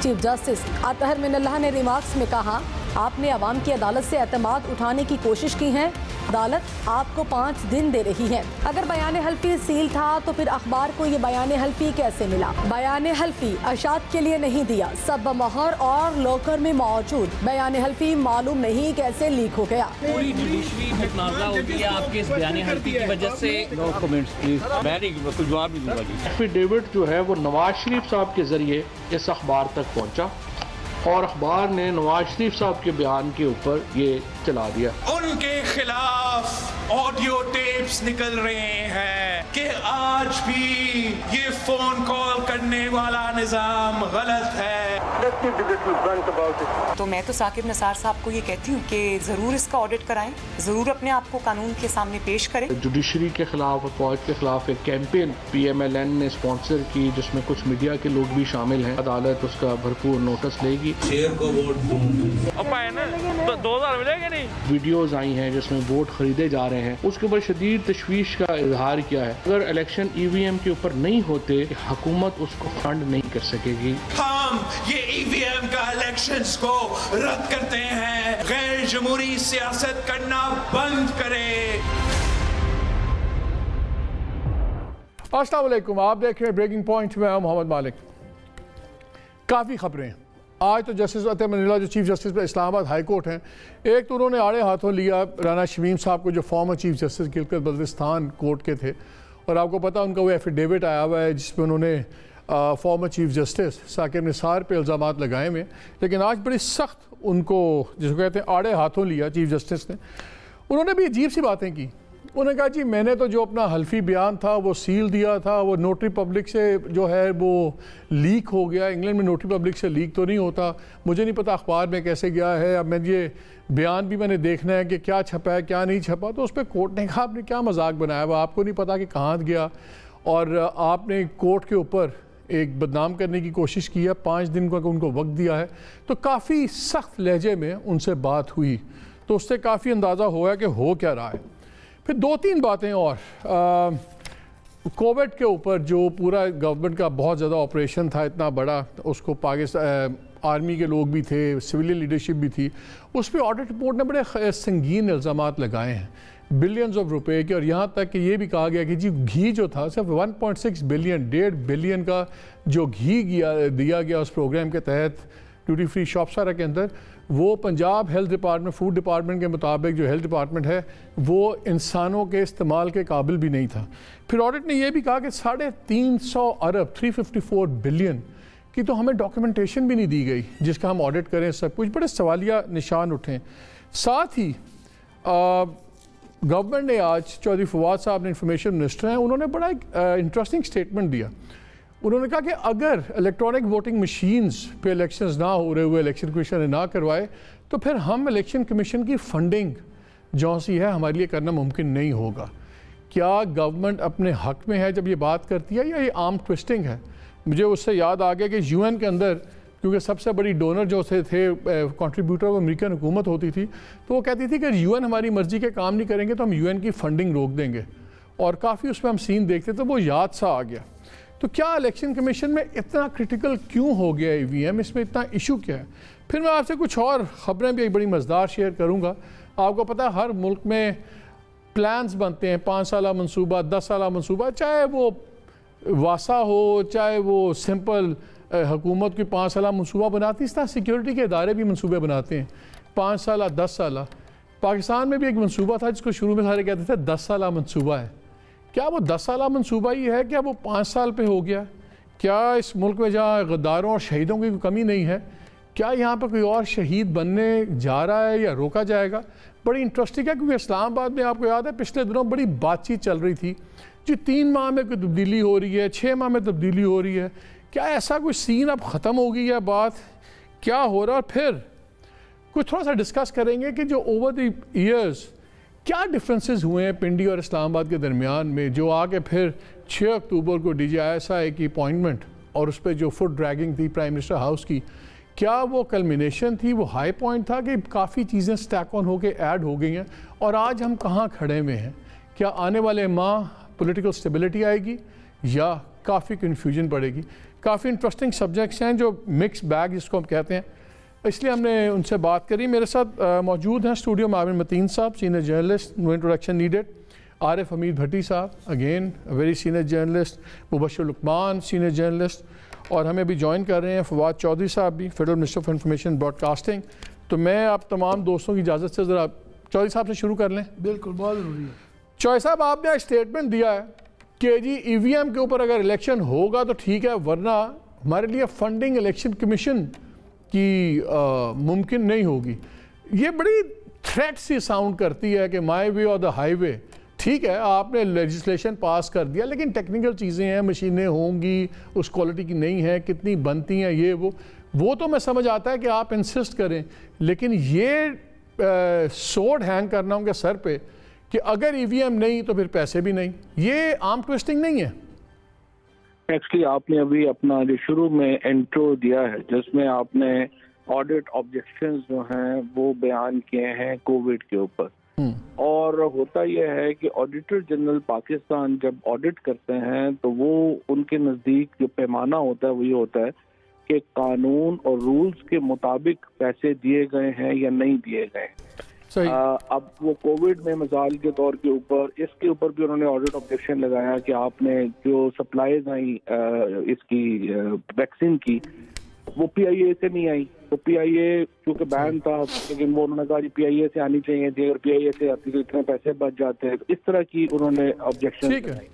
Chief justice Athar Minallah ने remarks में कहा, आपने अवाम की अदालत से एतमाद उठाने की कोशिश की है, अदालत आपको 5 दिन दे रही है। अगर बयान हल्फी सील था तो फिर अखबार को ये बयान हल्फी कैसे मिला? बयान हल्फी अशात के लिए नहीं दिया, सब मोहर और लॉकर में मौजूद। बयान हल्फी मालूम नहीं कैसे लीक हो गया। पूरी जुडिशरी मुतनाज़ा होती है आपके इस बयान हल्फी की वजह से। नो कमेंट्स प्लीज, मैं नहीं कुछ जवाब नहीं दूंगा। एफिडेविट जो है वो नवाज शरीफ साहब के जरिए इस अखबार तक पहुंचा और अखबार ने नवाज शरीफ साहब के बयान के ऊपर ये चला दिया। उनके खिलाफ ऑडियो टेप्स निकल रहे हैं कि आज भी ये फोन कॉल करने वाला निजाम गलत है। तो मैं तो साकिब निसार साहब को ये कहती हूँ कि जरूर इसका ऑडिट कराएं, जरूर अपने आप को कानून के सामने पेश करें। जुडिशरी के खिलाफ और फौज के खिलाफ एक कैंपेन PMLN ने स्पॉन्सर की, जिसमें कुछ मीडिया के लोग भी शामिल हैं। अदालत उसका भरपूर नोटिस लेगी। शेर को वोट तो 2000 मिलेंगे नहीं। वीडियोज आई हैं जिसमें वोट खरीदे जा रहे हैं, उसके ऊपर शदीद तशवीश का इजहार किया है। अगर इलेक्शन EVM के ऊपर नहीं होते, हुकूमत उसको फंड नहीं कर सकेगी। हम ये EVM का इलेक्शंस को रद्द करते हैं। गैर जमहूरी सियासत करना बंद करें। अस्सलाम वालेकुम, आप देख रहे हैं ब्रेकिंग पॉइंट में मोहम्मद मालिक। काफ़ी खबरें आज तो जस्टिस अतहर मिनल्लाह जो chief justice Islamabad high court हैं, एक तो उन्होंने आड़े हाथों लिया राना शमीम साहब को जो farmer chief justice Gilgit Baltistan court के थे, और आपको पता उनका वो एफिडेविट आया हुआ है जिसमें उन्होंने former chief justice Saqib Nisar पे इल्ज़ामात लगाए हुए। लेकिन आज बड़ी सख्त उनको जिसको कहते हैं आड़े हाथों लिया चीफ जस्टिस ने। उन्होंने भी अजीब सी बातें की। उन्होंने कहा जी मैंने तो जो अपना हल्फी बयान था वो सील दिया था, वो नोटरी पब्लिक से जो है वो लीक हो गया। इंग्लैंड में नोटरी पब्लिक से लीक तो नहीं होता, मुझे नहीं पता अखबार में कैसे गया है। अब मैं ये बयान भी मैंने देखना है कि क्या छपा है क्या नहीं छपा। तो उस पर कोर्ट ने कहा आपने क्या मजाक बनाया हुआ, आपको नहीं पता कि कहाँ गया, और आपने कोर्ट के ऊपर एक बदनाम करने की कोशिश की है। 5 दिन का उनको वक्त दिया है। तो काफ़ी सख्त लहजे में उनसे बात हुई, तो उससे काफ़ी अंदाज़ा हुआ कि हो क्या रहा है। फिर 2-3 बातें और कोविड के ऊपर जो पूरा गवर्नमेंट का बहुत ज़्यादा ऑपरेशन था, इतना बड़ा, उसको पाकिस्तान आर्मी के लोग भी थे, सिविलियन लीडरशिप भी थी, उस पर ऑडिट रिपोर्ट ने बड़े संगीन इल्ज़ामात लगाए हैं बिलियंस ऑफ रुपए के। और यहाँ तक कि ये भी कहा गया कि जी घी जो था सिर्फ 1.6 बिलियन 1.5 बिलियन का जो घी दिया गया उस प्रोग्राम के तहत ड्यूटी फ्री शॉपसारा के अंदर, वो Punjab health department food department के मुताबिक जो हेल्थ डिपार्टमेंट है वो इंसानों के इस्तेमाल के काबिल भी नहीं था। फिर ऑडिट ने यह भी कहा कि 350 अरब 354 बिलियन की तो हमें डॉक्यूमेंटेशन भी नहीं दी गई जिसका हम ऑडिट करें सब कुछ। बड़े सवालिया निशान उठे। साथ ही गवर्नमेंट ने आज चौधरी फवाद साहब ने इंफॉर्मेशन मिनिस्टर हैं, उन्होंने बड़ा एक इंटरेस्टिंग स्टेटमेंट दिया। उन्होंने कहा कि अगर इलेक्ट्रॉनिक वोटिंग मशीन्स पे इलेक्शंस ना हो रहे हुए, इलेक्शन कमीशन ने ना करवाए, तो फिर हम इलेक्शन कमीशन की फंडिंग जो सी है हमारे लिए करना मुमकिन नहीं होगा। क्या गवर्नमेंट अपने हक में है जब ये बात करती है, या ये आर्म ट्विस्टिंग है? मुझे उससे याद आ गया कि UN के अंदर, क्योंकि सबसे बड़ी डोनर जो थे कंट्रीब्यूटर वो अमेरिकन हुकूमत होती थी, तो वो कहती थी कि UN हमारी मर्ज़ी के काम नहीं करेंगे तो हम UN की फंडिंग रोक देंगे। और काफ़ी उसमें हम सीन देखते तो वो याद सा आ गया। तो क्या इलेक्शन कमीशन में इतना क्रिटिकल क्यों हो गया EVM, इसमें इतना इशू क्या है? फिर मैं आपसे कुछ और ख़बरें भी एक बड़ी मज़ेदार शेयर करूँगा। आपको पता है हर मुल्क में प्लान्स बनते हैं, 5 साला मनसूबा, 10 साला मनसूबा, चाहे वो वासा हो चाहे वो सिंपल हुकूमत की 5 साला मनसूबा बनाती, इस तरह सिक्योरिटी के इदारे भी मनसूबे बनाते हैं 5 साला 10 साला। पाकिस्तान में भी एक मनसूबा था जिसको शुरू में सारे कहते थे 10 साला मनसूबा है। क्या वो 10 साला मनसूबा ही है? क्या वो 5 साल पे हो गया? क्या इस मुल्क में जहाँ गद्दारों और शहीदों की कोई कमी नहीं है, क्या यहाँ पर कोई और शहीद बनने जा रहा है या रोका जाएगा? बड़ी इंटरेस्टिंग है, क्योंकि इस्लामाबाद में आपको याद है पिछले दिनों बड़ी बातचीत चल रही थी जी 3 माह में कोई तब्दीली हो रही है, 6 माह में तब्दीली हो रही है। क्या ऐसा कोई सीन अब ख़त्म हो गई है बात? क्या हो रहा है? फिर कुछ थोड़ा सा डिस्कस करेंगे कि जो ओवर द ईयर्स क्या डिफरेंसेस हुए हैं पिंडी और इस्लामाबाद के दरमियान में, जो आके फिर 6 अक्टूबर को DGISI की अपॉइंटमेंट और उस पर जो फुट ड्रैगिंग थी प्राइम मिनिस्टर हाउस की, क्या वो कल्मिनेशन थी, वो हाई पॉइंट था कि काफ़ी चीज़ें स्टैक ऑन होके ऐड हो गई हैं और आज हम कहाँ खड़े हुए हैं? क्या आने वाले माह पॉलिटिकल स्टेबिलिटी आएगी? या काफ़ी कन्फ्यूजन पड़ेगी। काफ़ी इंटरेस्टिंग सब्जेक्ट्स हैं जो मिक्स बैग जिसको हम कहते हैं, इसलिए हमने उनसे बात करी। मेरे साथ मौजूद हैं स्टूडियो में आमिर मतीन साहब, senior journalist, no introduction needed, Arif Hameed Bhatti साहब, again very senior journalist, Mubashar Luqman senior journalist, और हमें भी ज्वाइन कर रहे हैं फवाद चौधरी साहब भी, federal minister for information broadcasting. तो मैं आप तमाम दोस्तों की इजाज़त से ज़रा चौधरी साहब से शुरू कर लें। बिल्कुल, बहुत ज़रूरी है। चौधरी साहब, आपने स्टेटमेंट दिया है कि जी EVM के ऊपर अगर इलेक्शन होगा तो ठीक है, वरना हमारे लिए फंडिंग इलेक्शन कमीशन की मुमकिन नहीं होगी। ये बड़ी थ्रेट सी साउंड करती है कि माई वे और द हाईवे। ठीक है, आपने लेजिस्लेशन पास कर दिया, लेकिन टेक्निकल चीज़ें हैं, मशीनें होंगी उस क्वालिटी की नहीं है, कितनी बनती हैं, ये वो तो मैं समझ आता है कि आप इंसिस्ट करें, लेकिन ये सोड हैंग करना उनके सर पे कि अगर EVM नहीं तो फिर पैसे भी नहीं, ये आर्म ट्विस्टिंग नहीं है? एक्चुअली आपने अभी अपना जो शुरू में इंट्रो दिया है जिसमें आपने ऑडिट ऑब्जेक्शंस जो हैं वो बयान किए हैं कोविड के ऊपर, और होता यह है कि ऑडिटर जनरल पाकिस्तान जब ऑडिट करते हैं तो वो उनके नज़दीक जो पैमाना होता है वो ये होता है कि कानून और रूल्स के मुताबिक पैसे दिए गए हैं या नहीं दिए गए। अब वो कोविड में मिसाल के तौर के ऊपर इसके ऊपर भी उन्होंने ऑडिट ऑब्जेक्शन लगाया कि आपने जो सप्लाईज आई इसकी वैक्सीन की वो PIA से नहीं आई, तो PIA क्योंकि बैन था, लेकिन वो उन्होंने कहा PIA से आनी चाहिए थी, अगर PIA से आती तो इतने पैसे बच जाते हैं। तो इस तरह की उन्होंने ऑब्जेक्शन लगाई।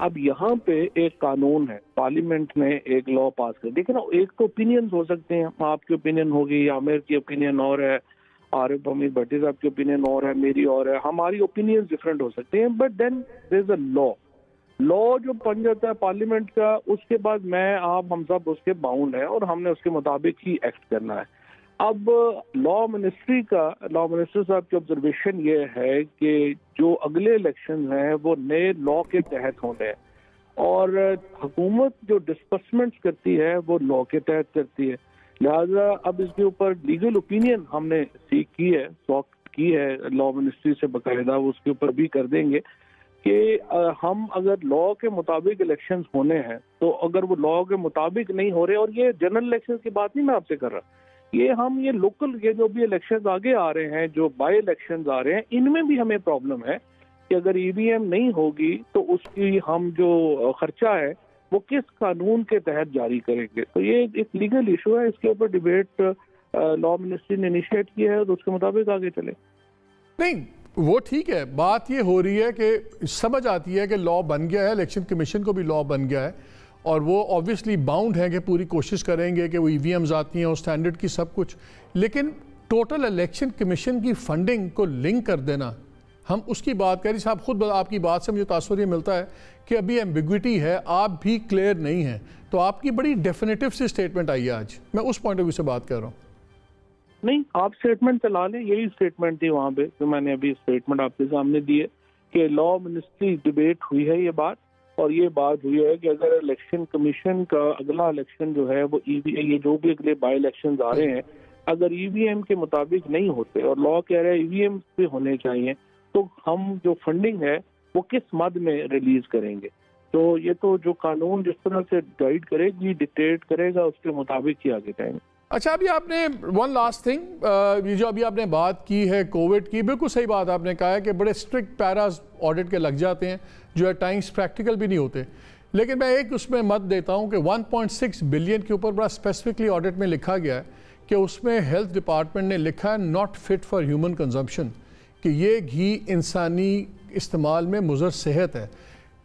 अब यहाँ पे एक कानून है, पार्लियामेंट ने एक लॉ पास कर, देखिए ना, एक तो ओपिनियंस हो सकते हैं, आपकी ओपिनियन होगी, आमिर की ओपिनियन और है, आरिफ हमीद भट्टी साहब की ओपिनियन और है, मेरी और है, हमारी ओपिनियन डिफरेंट हो सकते हैं, but then there is a law जो बन जाता है पार्लियामेंट का, उसके बाद मैं आप हम सब उसके बाउंड हैं और हमने उसके मुताबिक ही एक्ट करना है। अब लॉ मिनिस्टर साहब की ऑब्जर्वेशन ये है कि जो अगले इलेक्शन हैं वो नए लॉ के तहत होने हैं, और हुकूमत जो डिस्बर्समेंट्स करती है वो लॉ के तहत करती है, लिहाजा अब इसके ऊपर लीगल ओपिनियन हमने सीख की है, सॉफ्ट की है लॉ मिनिस्ट्री से बकायदा, उसके ऊपर भी कर देंगे कि हम अगर लॉ के मुताबिक इलेक्शंस होने हैं तो अगर वो लॉ के मुताबिक नहीं हो रहे, और ये जनरल इलेक्शन की बात नहीं मैं आपसे कर रहा, ये लोकल ये जो भी इलेक्शंस आगे आ रहे हैं, जो बाई इलेक्शंस आ रहे हैं, इनमें भी हमें प्रॉब्लम है कि अगर EVM नहीं होगी तो उसकी हम जो खर्चा है वो किस कानून के तहत जारी करेंगे। तो ये एक लीगल इशू है, इसके ऊपर डिबेट लॉ मिनिस्ट्री ने इनिशिएट किया है, तो उसके मुताबिक आगे चले। नहीं, वो ठीक है, बात ये हो रही है कि समझ आती है कि लॉ बन गया है, इलेक्शन कमीशन को भी लॉ बन गया है, और वो ऑब्वियसली बाउंड है कि पूरी कोशिश करेंगे कि वो EVMs आती हैं और स्टैंडर्ड की सब कुछ, लेकिन टोटल इलेक्शन कमीशन की फंडिंग को लिंक कर देना, हम उसकी बात करें। साहब खुद आपकी बात से मुझे तासुर ये मिलता है कि अभी एम्बिग्विटी है, आप भी क्लियर नहीं है, तो आपकी बड़ी डेफिनेटिव सी स्टेटमेंट आई है आज, मैं उस पॉइंट ऑफ व्यू से बात कर रहा हूँ। नहीं, आप स्टेटमेंट चला लें, यही स्टेटमेंट थी वहाँ पे जो मैंने अभी स्टेटमेंट आपके सामने दी है कि लॉ मिनिस्ट्री डिबेट हुई है ये बात, और ये बात हुई है कि अगर इलेक्शन कमीशन का अगला इलेक्शन जो है वो ये जो भी अगले बाई इलेक्शन आ रहे हैं, अगर EVM के मुताबिक नहीं होते और लॉ कह रहे हैं EVM पे होने चाहिए, तो हम जो फंडिंग है वो किस मद में रिलीज करेंगे। तो ये तो जो कानून जिस तरह से गाइड करेगी, डिक्टेट करेगा, उसके मुताबिक ही आगे जाएंगे। अच्छा, अभी आपने वन लास्ट थिंग, ये जो अभी आपने बात की है कोविड की, बिल्कुल सही बात आपने कहा है कि बड़े स्ट्रिक्ट पैराज ऑडिट के लग जाते हैं जो एट टाइम्स प्रैक्टिकल भी नहीं होते, लेकिन मैं एक उसमें मत देता हूँ कि 1.6 बिलियन के ऊपर बड़ा स्पेसिफिकली ऑडिट में लिखा गया है कि उसमें हेल्थ डिपार्टमेंट ने लिखा है not fit for human consumption, कि ये घी इंसानी इस्तेमाल में मुज़र सेहत है।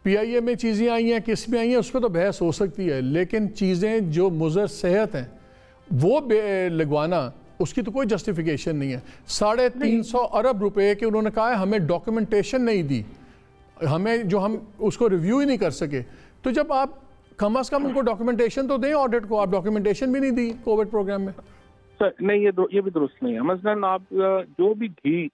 PIA में चीज़ें आई हैं, किस में आई हैं, उस पर तो बहस हो सकती है, लेकिन चीज़ें जो मुज़र सेहत हैं वो लगवाना, उसकी तो कोई जस्टिफिकेशन नहीं है। 350 अरब रुपए के उन्होंने कहा है हमें डॉक्यूमेंटेशन नहीं दी, हमें जो हम उसको रिव्यू ही नहीं कर सके। तो जब आप कम अज़ कम उनको डॉक्यूमेंटेशन तो दें ऑडिट को, आप डॉक्यूमेंटेशन भी नहीं दी कोविड प्रोग्राम में। सर नहीं, ये भी दुरुस्त नहीं है। मसलन आप जो भी घी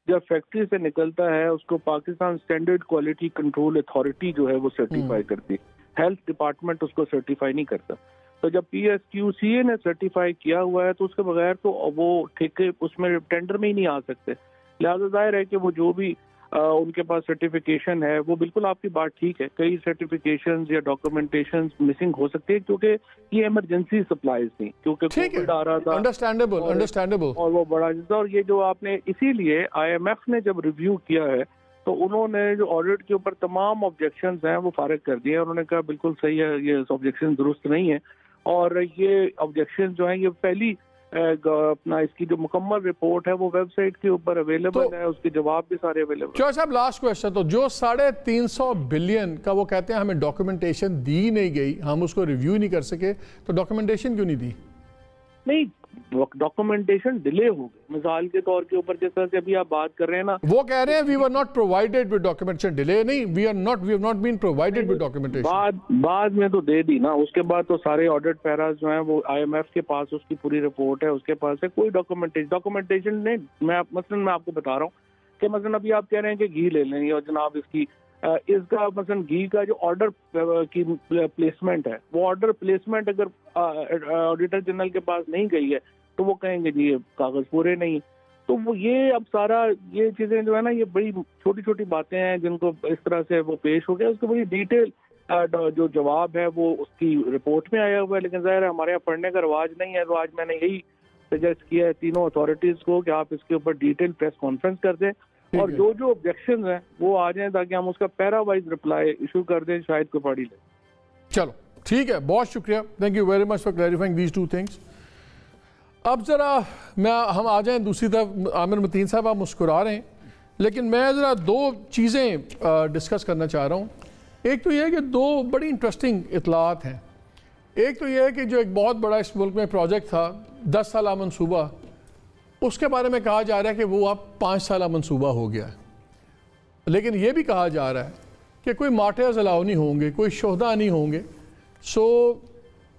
जब फैक्ट्री से निकलता है उसको Pakistan standard quality control authority जो है वो सर्टिफाई करती है, हेल्थ डिपार्टमेंट उसको सर्टिफाई नहीं करता। तो जब PSQCA ने सर्टिफाई किया हुआ है तो उसके बगैर तो वो ठेके उसमें टेंडर में ही नहीं आ सकते। लिहाजा जाहिर है कि वो जो भी उनके पास सर्टिफिकेशन है, वो बिल्कुल आपकी बात ठीक है। कई सर्टिफिकेशंस या डॉक्यूमेंटेशन मिसिंग हो सकती है क्योंकि ये इमरजेंसी सप्लाईज थी, क्योंकि कोविड आ रहा था। अंडरस्टैंडेबल। और वो बड़ा चीज, और ये जो आपने इसीलिए IMF ने जब रिव्यू किया है तो उन्होंने जो ऑडिट के ऊपर तमाम ऑब्जेक्शंस हैं वो फारिग कर दिए। उन्होंने कहा बिल्कुल सही है, ये ऑब्जेक्शन दुरुस्त नहीं है, और ये ऑब्जेक्शन जो है ये पहली अपना इसकी जो मुकम्मल रिपोर्ट है वो वेबसाइट के ऊपर अवेलेबल है, उसके जवाब भी सारे अवेलेबल। चौधरी साहब लास्ट क्वेश्चन, तो जो 350 बिलियन का वो कहते हैं हमें डॉक्यूमेंटेशन दी नहीं गई, हम उसको रिव्यू नहीं कर सके, तो डॉक्यूमेंटेशन क्यों नहीं दी? नहीं, डॉक्यूमेंटेशन डिले हो गई। मिसाल के तौर के ऊपर जिस तरह से अभी आप बात कर रहे हैं ना, वो कह रहे हैं we were not provided with documentation. Delay नहीं, we have not been provided with documentation. बाद में तो दे दी ना, उसके बाद तो सारे ऑडिट पैराज जो हैं वो IMF के पास उसकी पूरी रिपोर्ट है, उसके पास है, कोई डॉक्यूमेंटेशन नहीं। मैं आपको बता रहा हूँ कि मसलन अभी आप कह रहे हैं कि घी ले लें, और जनाब इसका मसलन घी का जो ऑर्डर की प्लेसमेंट है, वो ऑर्डर प्लेसमेंट अगर ऑडिटर जनरल के पास नहीं गई है तो वो कहेंगे जी ये कागज पूरे नहीं। तो वो ये अब सारा ये चीजें जो है ना, ये बड़ी छोटी छोटी बातें हैं जिनको इस तरह से वो पेश हो गया। उसकी बड़ी डिटेल जो जवाब है वो उसकी रिपोर्ट में आया हुआ है, लेकिन ज़ाहिर है हमारे यहाँ पढ़ने का रवाज नहीं है। तो आज मैंने यही सजेस्ट किया है तीनों अथॉरिटीज को कि आप इसके ऊपर डिटेल प्रेस कॉन्फ्रेंस कर दें, और जो जो ऑब्जेक्शन हैं वो आ जाएं ताकि हम उसका पैरा वाइज रिप्लाई इशू कर दें, शायद कोई पढ़ी ले। चलो ठीक है, बहुत शुक्रिया, thank you very much for clarifying these two things. अब ज़रा हम आ जाएं दूसरी तरफ। आमिर मतीन साहब आप मुस्कुरा रहे हैं, लेकिन मैं ज़रा दो चीज़ें डिस्कस करना चाह रहा हूँ। एक तो यह है कि दो बड़ी इंटरेस्टिंग इतलात हैं। एक तो यह है कि जो एक बहुत बड़ा इस मुल्क में प्रोजेक्ट था 10 साला मनसूबा, उसके बारे में कहा जा रहा है कि वो अब 5 साला मनसूबा हो गया है। लेकिन ये भी कहा जा रहा है कि कोई मार्टियर्स अलाउ नहीं होंगे, कोई शोहदा नहीं होंगे। So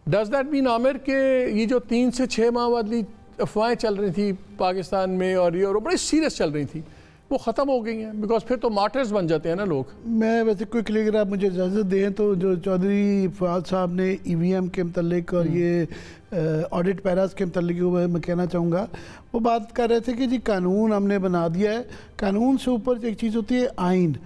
does that mean Aamir के ये जो 3 से 6 माह वाली अफवाहें चल रही थी पाकिस्तान में और ये और बड़ी सीरियस चल रही थी, वो ख़त्म हो गई हैं? बिकॉज फिर तो मार्टर्स बन जाते हैं ना लोग। मैं वैसे क्विकली अगर आप मुझे इजाज़त दें तो जो चौधरी फवाद साहब ने EVM के मतलब और ये ऑडिट पैरास के मतलब मैं कहना चाहूँगा, वो बात कर रहे थे कि जी कानून हमने बना दिया है। कानून से ऊपर एक चीज़ होती है आइन।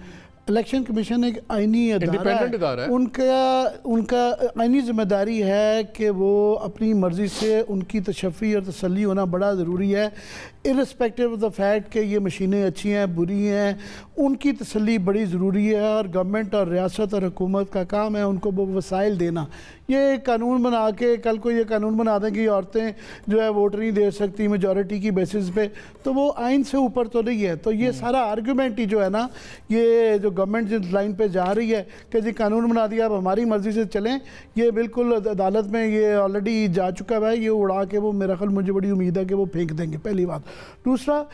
इलेक्शन कमीशन एक आइनी अदारा है, उनका आइनी जिम्मेदारी है कि वो अपनी मर्ज़ी से उनकी तशफ़ी और तसल्ली होना बड़ा ज़रूरी है, इर्रिस्पेक्टिव ऑफ द फैक्ट कि ये मशीनें अच्छी हैं बुरी हैं, उनकी तसल्ली बड़ी ज़रूरी है। और गवर्नमेंट और रियासत और हुकूमत का काम है उनको वो वसाइल देना। ये कानून बना के कल को ये कानून बना दें कि औरतें जो है वोट नहीं दे सकती मेजॉरिटी की बेसिस पे, तो वो आइन से ऊपर तो नहीं है। तो ये सारा आर्गूमेंट ही जो है ना, ये जो गवर्नमेंट जिस लाइन पे जा रही है कि जी कानून बना दिया अब हमारी मर्ज़ी से चलें, ये बिल्कुल अदालत में ये ऑलरेडी जा चुका है। ये उड़ा के वो मेरा ख्याल मुझे बड़ी उम्मीद है कि वो फेंक देंगे, पहली बात। दूसरा,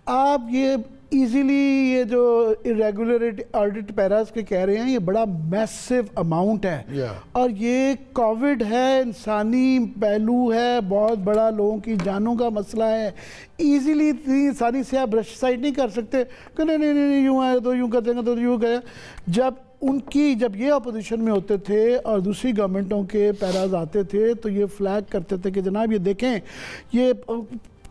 आप ये इजीली ये जो इरेगुलरिटी ऑडिट पैरास के कह रहे हैं, ये बड़ा मैसिव अमाउंट है और ये कोविड है, इंसानी पहलू है, बहुत बड़ा लोगों की जानों का मसला है। इजीली इतनी आसानी से आप ब्रश साइड नहीं कर सकते कि नहीं यूँ है तो यूँ कर देंगे तो यूँ गया। जब ये अपोजिशन में होते थे और दूसरी गवर्नमेंटों के पैराज आते थे तो ये फ्लैग करते थे कि जनाब ये देखें ये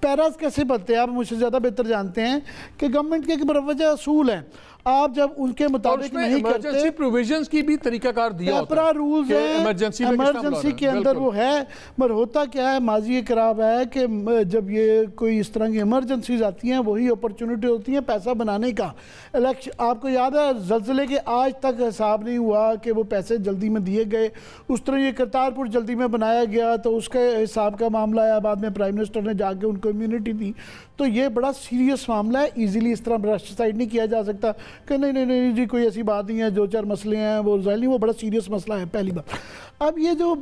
पैराज कैसे बनते हैं, आप मुझसे ज़्यादा बेहतर जानते हैं कि गवर्नमेंट के एक बरवजा असूल हैं। आप जब उनके मुताबिक नहीं करते, प्रोविजंस की भी तरीकाकार दिया होता है, रूल्स है, इमरजेंसी के अंदर वो है। मगर होता क्या है, माजी खराब है कि जब ये कोई इस तरह की इमरजेंसीज आती हैं वही अपॉर्चुनिटी होती है पैसा बनाने का। इलेक्शन आपको याद है ज़लज़ले के आज तक हिसाब नहीं हुआ कि वो पैसे जल्दी में दिए गए। उस तरह ये करतारपुर जल्दी में बनाया गया तो उसके हिसाब का मामला आया, बाद में प्राइम मिनिस्टर ने जाके उनको इम्यूनिटी दी। तो ये बड़ा सीरियस मामला है, इजीली इस तरह ब्रश साइड नहीं किया जा सकता कि नहीं जी कोई ऐसी बात नहीं है, 2-4 मसले हैं वो जाहिर नहीं, वो बड़ा सीरियस मसला है पहली बात। अब ये जो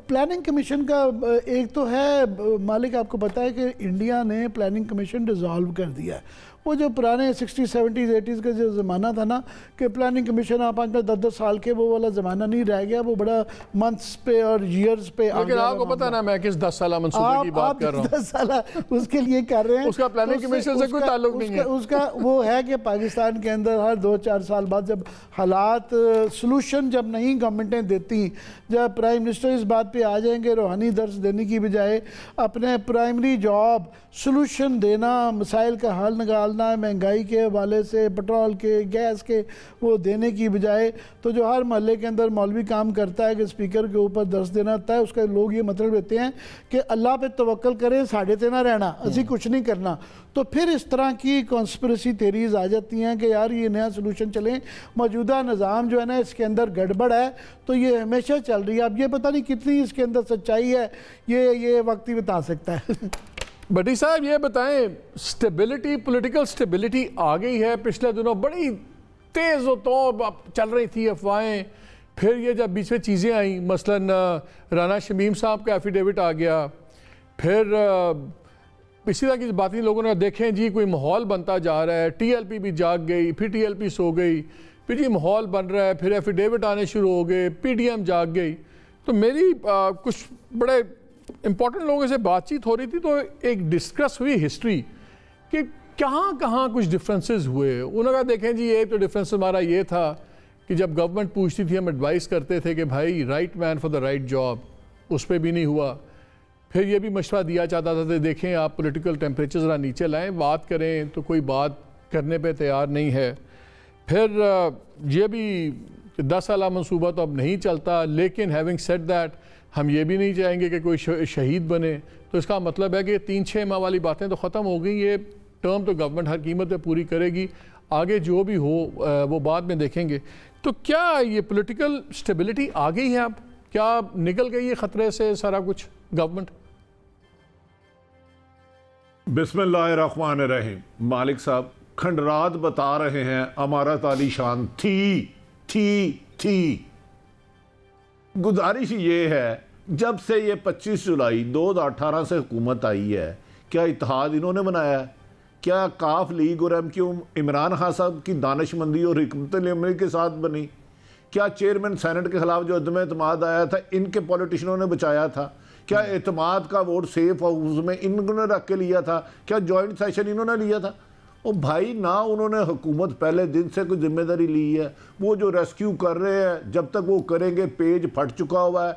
प्लानिंग कमीशन का एक तो है मालिक, आपको पता है कि इंडिया ने प्लानिंग कमीशन डिज़ोल्व कर दिया है। वो जो पुराने 60s 70s 80s का जो ज़माना था ना कि प्लानिंग कमीशन आप 10-10 साल के, वो वाला ज़माना नहीं रह गया। वो बड़ा मंथ्स पे और ईयर्स पे। लेकिन आपको पता ना मैं किस 10 साल मंसूबे की बात कर रहा हूँ। 10 साल उसके लिए कर रहे हैं, उसका प्लानिंग कमीशन से कोई ताल्लुक नहीं है। उसका वो है कि पाकिस्तान के अंदर हर 2-4 साल बाद जब हालात सोल्यूशन जब नहीं गवर्नमेंटें देती, जब प्राइम मिनिस्टर इस बात पे आ जाएंगे रूहानी दर्स देने की बजाय अपने प्राइमरी जॉब सोल्यूशन देना, मसाइल का हल निकालना, चलना है महंगाई के हवाले से, पेट्रोल के, गैस के, वो देने की बजाय तो जो हर महल्ले के अंदर मौलवी काम करता है कि स्पीकर के ऊपर दर्स देना होता है, उसका लोग ये मतलब लेते हैं कि अल्लाह पे तवक्कल करें, साढ़े ते ना रहना, असी कुछ नहीं करना। तो फिर इस तरह की कॉन्स्पिरेसी थेरीज आ जाती हैं कि यार ये नया सोल्यूशन चलें, मौजूदा निज़ाम जो है ना इसके अंदर गड़बड़ है, तो ये हमेशा चल रही है। अब ये पता नहीं कितनी इसके अंदर सच्चाई है, ये वक्त ही बता सकता है। भट्टी साहब ये बताएं, स्टेबिलिटी, पॉलिटिकल स्टेबिलिटी आ गई है? पिछले दिनों बड़ी तेज़ तो चल रही थी अफवाहें, फिर ये जब बीच में चीज़ें आई, मसलन राना शमीम साहब का एफिडेविट आ गया, फिर इसी तरह की बातें लोगों ने देखें जी, कोई माहौल बनता जा रहा है, टीएलपी भी जाग गई, फिर टीएलपी सो गई, फिर जी माहौल बन रहा है, फिर एफिडेविट आने शुरू हो गए, पीडीएम जाग गई। तो मेरी कुछ बड़े इम्पोर्टेंट लोगों से बातचीत हो रही थी, तो एक डिस्कस हुई हिस्ट्री कि कहाँ कहाँ कुछ डिफरेंसेस हुए। उन्होंने कहा देखें जी, एक तो डिफरेंस हमारा ये था कि जब गवर्नमेंट पूछती थी हम एडवाइस करते थे कि भाई right man for the right job, उस पर भी नहीं हुआ। फिर ये भी मशवरा दिया जाता था कि देखें आप पॉलिटिकल टेम्परेचर ज़रा नीचे लाएं, बात करें तो कोई बात करने पे तैयार नहीं है। फिर ये भी 10 साल मनसूबा तो अब नहीं चलता, लेकिन हैविंग सेड दैट हम ये भी नहीं चाहेंगे कि कोई शहीद बने। तो इसका मतलब है कि 3-6 माह वाली बातें तो ख़त्म हो गई, ये टर्म तो गवर्नमेंट हर कीमत पे पूरी करेगी, आगे जो भी हो वो बाद में देखेंगे। तो क्या ये पॉलिटिकल स्टेबिलिटी आ गई है? अब क्या निकल गई है ख़तरे से सारा कुछ गवर्नमेंट? बिस्मिल्लाहिर्रहमानिर्रहीम। मालिक साहब खंडरात बता रहे हैं अमारत आलीशान थी। गुजारिश ये है, जब से ये 25 जुलाई 2018 से हुकूमत आई है, क्या इत्तेहाद इन्होंने बनाया है? क्या काफ लीग और एमक्यू इमरान खान साहब की दानिशमंदी और हिकमत अमली के साथ बनी? क्या चेयरमैन सेनेट के खिलाफ जो अदम एतमाद आया था इनके पॉलिटिशियनों ने बचाया था? क्या एतमाद का वोट सेफ हाउस में इन्होंने रख के लिया था? क्या जॉइंट सेशन इन्होंने लिया था? और भाई ना उन्होंने हुकूमत पहले दिन से कोई जिम्मेदारी ली है। वो जो रेस्क्यू कर रहे हैं, जब तक वो करेंगे पेज फट चुका हुआ है।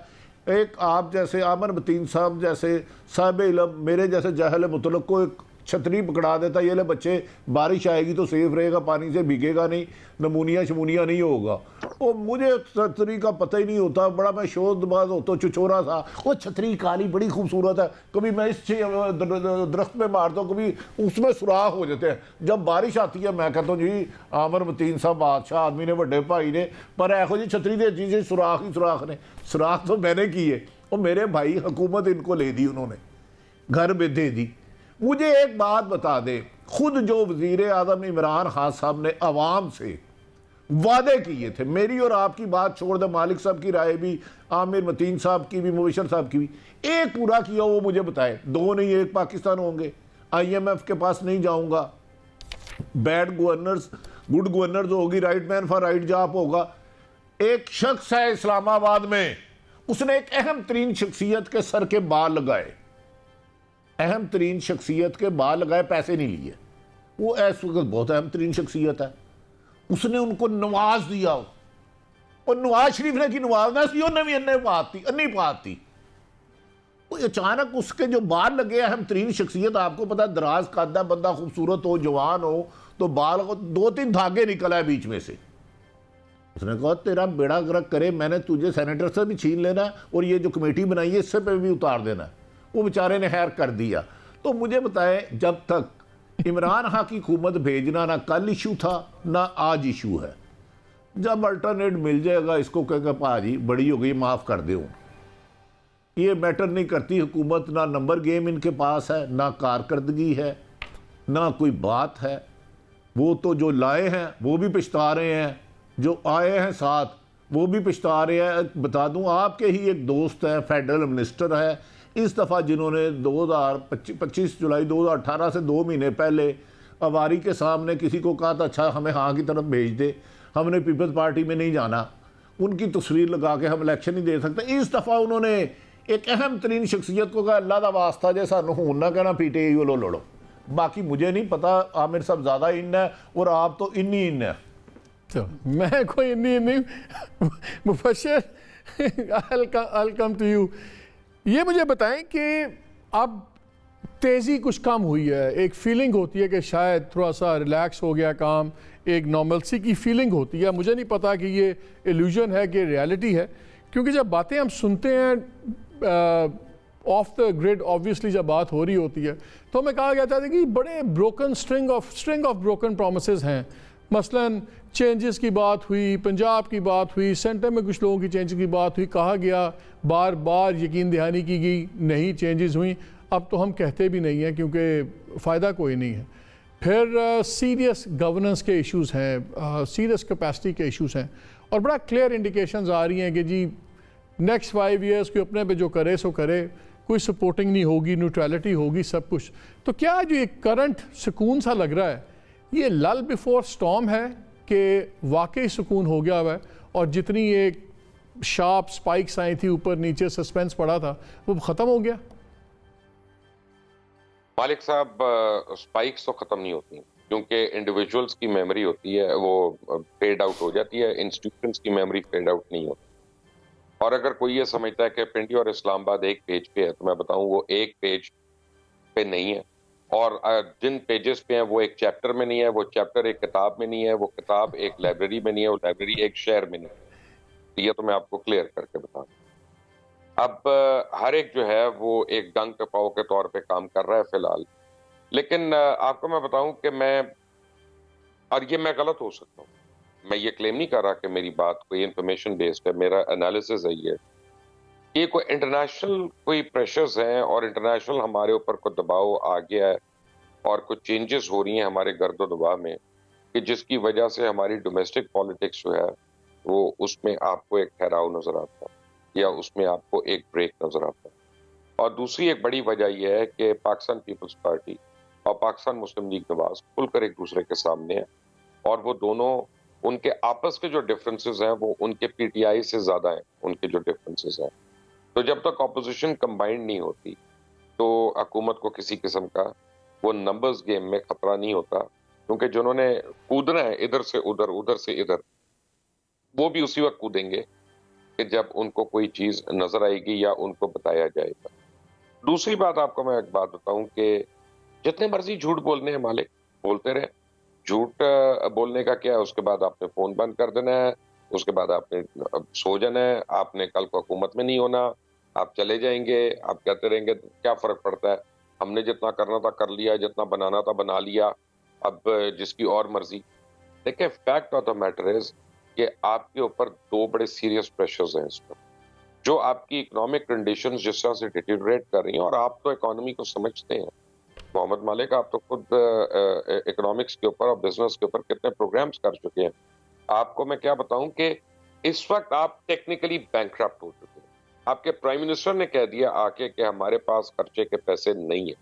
एक आप जैसे आमर मतीन साहब जैसे साहिब इल्म, मेरे जैसे जाहिल मुतलक को एक छतरी पकड़ा देता, ये ले बच्चे बारिश आएगी तो सेफ रहेगा, पानी से भीगेगा नहीं, नमूनिया शमूनिया नहीं होगा। और मुझे छतरी का पता ही नहीं होता, बड़ा मैं शोधबाज होता, चुचोरा था। वो छतरी काली बड़ी खूबसूरत है, कभी मैं इस दरख्त में मारता हूँ, कभी उसमें सुराख हो जाते हैं। जब बारिश आती है मैं कहता हूँ जी आमर मतीन साहब बादशाह आदमी ने, बड़े भाई ने, पर ऐहो जी छतरी दे जी सुराख ही सुराख ने। सुराख तो मैंने की है, और मेरे भाई हुकूमत इनको ले दी, उन्होंने घर में दे दी। मुझे एक बात बता दे, खुद जो वजीर आज़म इमरान खान साहब ने अवाम से वादे किए थे, मेरी और आपकी बात छोड़ दे, मालिक साहब की राय भी, आमिर मतीन साहब की भी, मुबशर साहब की भी, एक पूरा किया वो मुझे बताए। 2 नहीं 1 पाकिस्तान होंगे, IMF के पास नहीं जाऊंगा, बैड गवर्नर्स गुड गवर्नर्स होगी, right man for right job होगा। एक शख्स है इस्लामाबाद में, उसने एक अहम तरीन शख्सियत के सर के बाल लगाए, अहम तरीन शख्सियत के बाल लगाए, पैसे नहीं लिए। वो इस वक्त बहुत अहम तरीन शख्सियत है, उसने उनको नवाज दिया। और नवाज शरीफ ने की नवाजना सी, उन्हें भी अन्नी बात थी। अचानक उसके जो बाल लगे, अहम तरीन शख्सियत, आपको पता है दराज कद्दा बंदा, खूबसूरत हो, जवान हो, तो बाल को 2-3 धागे निकला है बीच में से। उसने कहा तेरा बेड़ा गर्क करे, मैंने तुझे सेनेटर से भी छीन लेना और ये जो कमेटी बनाई है इससे पे भी उतार देना। वो बेचारे ने खैर कर दिया। तो मुझे बताए, जब तक इमरान खान की हुकूमत भेजना ना कल इशू था ना आज इशू है, जब अल्टरनेट मिल जाएगा इसको कहेगा भाजी बड़ी हो गई माफ़ कर दो। ये मैटर नहीं करती हुकूमत, ना नंबर गेम इनके पास है, ना कारकर्दगी है, ना कोई बात है। वो तो जो लाए हैं वो भी पछता रहे हैं, जो आए हैं साथ वो भी पछता रहे हैं। बता दूं आपके ही एक दोस्त है, फेडरल मिनिस्टर है इस दफ़ा, जिन्होंने 25 जुलाई 2018 से 2 महीने पहले अवारी के सामने किसी को कहा था अच्छा हमें हाँ की तरफ भेज दे, हमने पीपल्स पार्टी में नहीं जाना, उनकी तस्वीर लगा के हम इलेक्शन नहीं दे सकते। इस दफ़ा उन्होंने एक अहम तरीन शख्सियत को कहा अल्लाह का वास्ता जे सानू हूं ना कहना PTI वालों लड़ो। बाकी मुझे नहीं पता, आमिर साहब ज़्यादा इन है और आप तो इन ही इन है। तो मैं कोई नहीं मुफस्सिर, I'll come to you। ये मुझे बताएं कि अब तेज़ी कुछ कम हुई है, एक फीलिंग होती है कि शायद थोड़ा सा रिलैक्स हो गया काम, एक नॉर्मलसी की फीलिंग होती है। मुझे नहीं पता कि ये इल्यूजन है कि रियलिटी है, क्योंकि जब बातें हम सुनते हैं ऑफ द ग्रिड, ऑब्वियसली जब बात हो रही होती है तो हमें कहा जाता है कि बड़े broken string of broken promises हैं। मसलन चेंजेस की बात हुई, पंजाब की बात हुई, सेंटर में कुछ लोगों की चेंज की बात हुई, कहा गया, बार बार यकीन दहानी की गई, नहीं चेंजेस हुई। अब तो हम कहते भी नहीं हैं क्योंकि फ़ायदा कोई नहीं है। फिर सीरियस गवर्नेंस के इश्यूज़ हैं, सीरियस कैपेसिटी के इश्यूज़ हैं, और बड़ा क्लियर इंडिकेशंस आ रही हैं कि जी नेक्स्ट 5 ईयर्स कोई अपने पे जो करे सो करे, कोई सपोर्टिंग नहीं होगी, न्यूट्रलिटी होगी, सब कुछ। तो क्या जो ये करंट सुकून सा लग रहा है, ये लल बिफोर स्टॉर्म है कि वाकई सुकून हो गया हुआ है, और जितनी एक शार्प स्पाइक्स आई थी ऊपर नीचे, सस्पेंस पड़ा था, वो ख़त्म हो गया? मालिक साहब, स्पाइक्स तो ख़त्म नहीं होती, क्योंकि इंडिविजुअल्स की मेमोरी होती है वो फेड आउट हो जाती है, इंस्टीट्यूशंस की मेमोरी फेड आउट नहीं होती। और अगर कोई ये समझता है कि पिंडी और इस्लामाबाद एक पेज पे है, तो मैं बताऊं वो एक पेज पे नहीं है, और जिन पेजेस पे हैं वो एक चैप्टर में नहीं है, वो चैप्टर एक किताब में नहीं है, वो किताब एक लाइब्रेरी में नहीं है, वो लाइब्रेरी एक शहर में नहीं है। ये तो मैं आपको क्लियर करके बताऊं। अब हर एक जो है वो एक डंक पे पाव के तौर पे काम कर रहा है फिलहाल, लेकिन आपको मैं बताऊं कि और ये मैं गलत हो सकता हूँ, मैं ये क्लेम नहीं कर रहा कि मेरी बात कोई इंफॉर्मेशन बेस्ड है, मेरा एनालिसिस है ये कोई इंटरनेशनल कोई प्रेशर्स हैं और इंटरनेशनल हमारे ऊपर कोई दबाव आ गया है और कुछ चेंजेस हो रही हैं हमारे गर्दो दबाव में, कि जिसकी वजह से हमारी डोमेस्टिक पॉलिटिक्स जो है वो उसमें आपको एक ठहराव नजर आता है या उसमें आपको एक ब्रेक नजर आता है। और दूसरी एक बड़ी वजह यह है कि पाकिस्तान पीपल्स पार्टी और पाकिस्तान मुस्लिम लीग नवाज खुलकर एक दूसरे के सामने है, और वो दोनों, उनके आपस के जो डिफरेंसेस हैं वो उनके पीटीआई से ज्यादा हैं, उनके जो डिफरेंसेस हैं। तो जब तक ऑपोजिशन कंबाइंड नहीं होती तो हुकूमत को किसी किस्म का वो नंबर्स गेम में खतरा नहीं होता, क्योंकि जिन्होंने कूदना है इधर से उधर, उधर से इधर, वो भी उसी वक्त कूदेंगे कि जब उनको कोई चीज नजर आएगी या उनको बताया जाएगा। दूसरी बात आपको मैं एक बात बताऊं कि जितने मर्जी झूठ बोलने हैं मालिक, बोलते रहे। झूठ बोलने का क्या है, उसके बाद आपने फोन बंद कर देना है, उसके बाद आपने सो जाना है, आपने कल को हुकूमत में नहीं होना, आप चले जाएंगे, आप कहते रहेंगे क्या फर्क पड़ता है, हमने जितना करना था कर लिया, जितना बनाना था बना लिया, अब जिसकी और मर्जी। देखिए, fact of the matter is कि आपके ऊपर दो बड़े सीरियस प्रेशर्स हैं इस पर, जो आपकी इकोनॉमिक कंडीशंस जिस तरह से डिटेरियोरेट कर रही हैं, और आप तो इकोनॉमी को समझते हैं मोहम्मद मालिक, आप तो खुद इकोनॉमिक्स के ऊपर और बिजनेस के ऊपर कितने प्रोग्राम्स कर चुके हैं। आपको मैं क्या बताऊं कि इस वक्त आप टेक्निकली बैंकक्रप्ट हो चुके हैं। आपके प्राइम मिनिस्टर ने कह दिया आके कि हमारे पास खर्चे के पैसे नहीं है,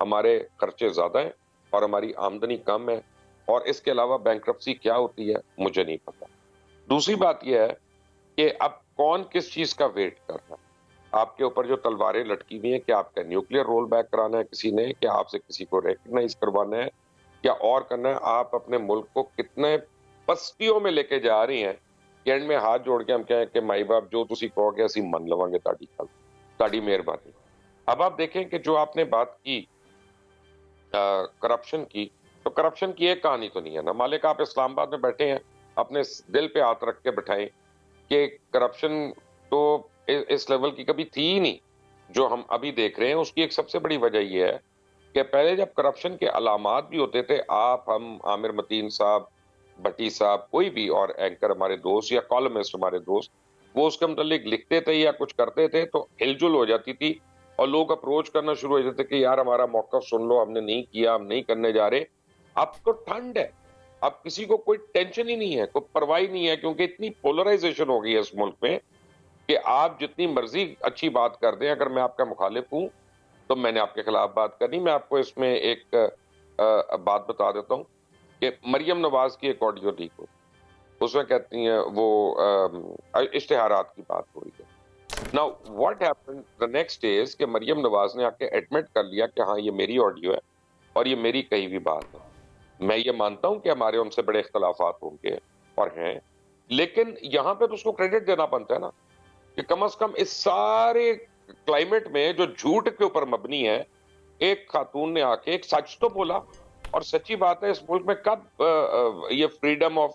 हमारे खर्चे ज्यादा हैं और हमारी आमदनी कम है, और इसके अलावा बैंकक्रप्सी क्या होती है मुझे नहीं पता। दूसरी बात यह है कि अब कौन किस चीज का वेट कर रहा है। आपके ऊपर जो तलवारें लटकी हुई हैं कि आपका न्यूक्लियर रोल बैक कराना है किसी ने, कि आपसे किसी को रिकग्नाइज करवाना है या और करना है, आप अपने मुल्क को कितने पस्तियों में लेके जा रही हैं कि एंड में हाथ जोड़ के हम कहें कि माई बाप जो तुसी कहोगे असी मन लवांगे, ताड़ी मेहरबानी। अब आप देखें कि जो आपने बात की करप्शन की, तो करप्शन की एक कहानी तो नहीं है ना मालिक। आप इस्लामाबाद में बैठे हैं, अपने दिल पे हाथ रख के बैठाएं कि करप्शन तो इस लेवल की कभी थी ही नहीं जो हम अभी देख रहे हैं। उसकी एक सबसे बड़ी वजह यह है कि पहले जब करप्शन के अलामात भी होते थे, आप, हम, आमिर मतीन साहब, भट्टी साहब, कोई भी और एंकर हमारे दोस्त या कॉलमिस्ट हमारे दोस्त, वो उसके मुतालिक लिखते थे या कुछ करते थे तो हिलजुल हो जाती थी और लोग अप्रोच करना शुरू हो जाते थे कि यार हमारा मौका सुन लो, हमने नहीं किया, हम नहीं करने जा रहे। अब तो ठंड है, अब किसी को कोई टेंशन ही नहीं है, कोई परवाही नहीं है, क्योंकि इतनी पोलराइजेशन हो गई है इस मुल्क में कि आप जितनी मर्जी अच्छी बात कर दें, अगर मैं आपका मुखालिफ हूं तो मैंने आपके खिलाफ बात करनी। मैं आपको इसमें एक बात बता देता हूं कि मरियम नवाज की एक ऑडियो लीक हो, उसमें कहती हैं वो इश्तिहारात की बात हो रही है। Now what happened the next day is कि मरियम नवाज ने आके एडमिट कर लिया कि हाँ ये मेरी ऑडियो है और ये मेरी कही हुई बात है। मैं ये मानता हूं कि हमारे उनसे बड़े इख्तलाफात होंगे और हैं, लेकिन यहां पे तो उसको क्रेडिट देना बनता है ना कि कम से कम इस सारे क्लाइमेट में जो झूठ के ऊपर मबनी है एक खातून ने आके एक सच तो बोला, और सच्ची बात है इस मुल्क में कब ये फ्रीडम ऑफ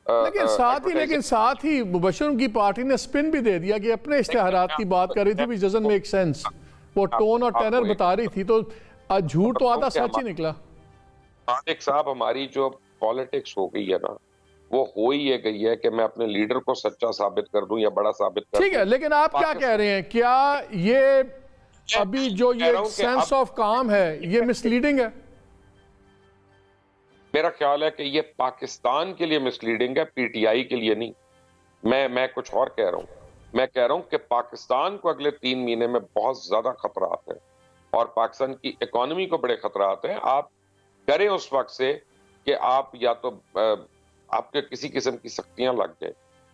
लेकिन साथ ही मुबशर की पार्टी ने स्पिन भी दे दिया कि अपने इश्तिहारात की बात कर रही थी, विच डजंट मेक सेंस। वो टोन और टेनर बता रही थी, तो झूठ तो आधा सच ही निकला। एक साहब, हमारी जो पॉलिटिक्स हो गई है ना, वो हो ही ये गई है कि मैं अपने लीडर को सच्चा साबित कर दूं या बड़ा साबित कर दूं। ठीक है, लेकिन आप क्या कह रहे हैं, क्या ये अभी जो ये सेंस ऑफ काम है ये मिसलीडिंग है? मेरा ख्याल है कि ये पाकिस्तान के लिए मिसलीडिंग है, पीटीआई के लिए नहीं। मैं कुछ और कह रहा हूं। मैं कह रहा हूं कि पाकिस्तान को अगले 3 महीने में बहुत ज्यादा खतरात हैं और पाकिस्तान की इकोनॉमी को बड़े खतरात हैं। आप डरे उस वक्त से कि आप या तो आपके किसी किस्म की सख्तियां लग जाए,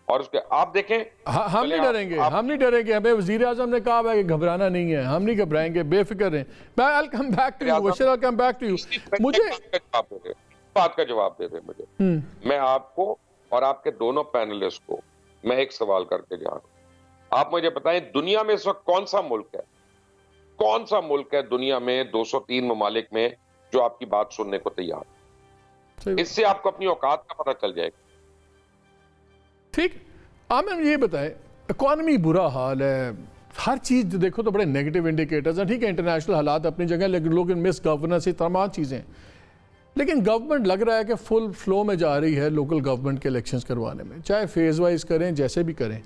और उसके आप देखें हम नहीं डरेंगे, हम नहीं डरेंगे। हमें वजीर आजम ने कहा है कि घबराना नहीं है, हम नहीं घबराएंगे, बेफिक्र रहें। I'll come back to you, Bashir, I'll come back to you। मुझे बात का जवाब दे दे मुझे। मैं आपको और आपके दोनों पैनलिस्ट को मैं एक सवाल करके जा रहा हूं। आप मुझे बताएं, दुनिया में इस वक्त कौन सा मुल्क है दुनिया में 203 ममालिक में जो आपकी बात सुनने को तैयार? इससे आपको अपनी औकात का पता चल जाएगा। ठीक, आप हमें ये बताएं, इकॉनमी बुरा हाल है, हर चीज़ देखो तो बड़े नेगेटिव इंडिकेटर्स हैं। ठीक है, इंटरनेशनल हालात अपनी जगह, लेकिन लोग मिस गवर्नेंस, तमाम चीज़ें, लेकिन गवर्नमेंट लग रहा है कि फुल फ्लो में जा रही है लोकल गवर्नमेंट के इलेक्शंस करवाने में, चाहे फेज वाइज करें, जैसे भी करें।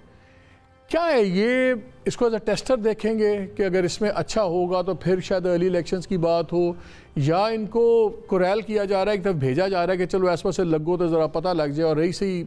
क्या है ये, इसको एज अ टेस्टर देखेंगे कि अगर इसमें अच्छा होगा तो फिर शायद अर्ली इलेक्शंस की बात हो, या इनको कुरैल किया जा रहा है, एक तरफ भेजा जा रहा है कि चलो ऐसा से लगो तो ज़रा पता लग जाए, और रही सही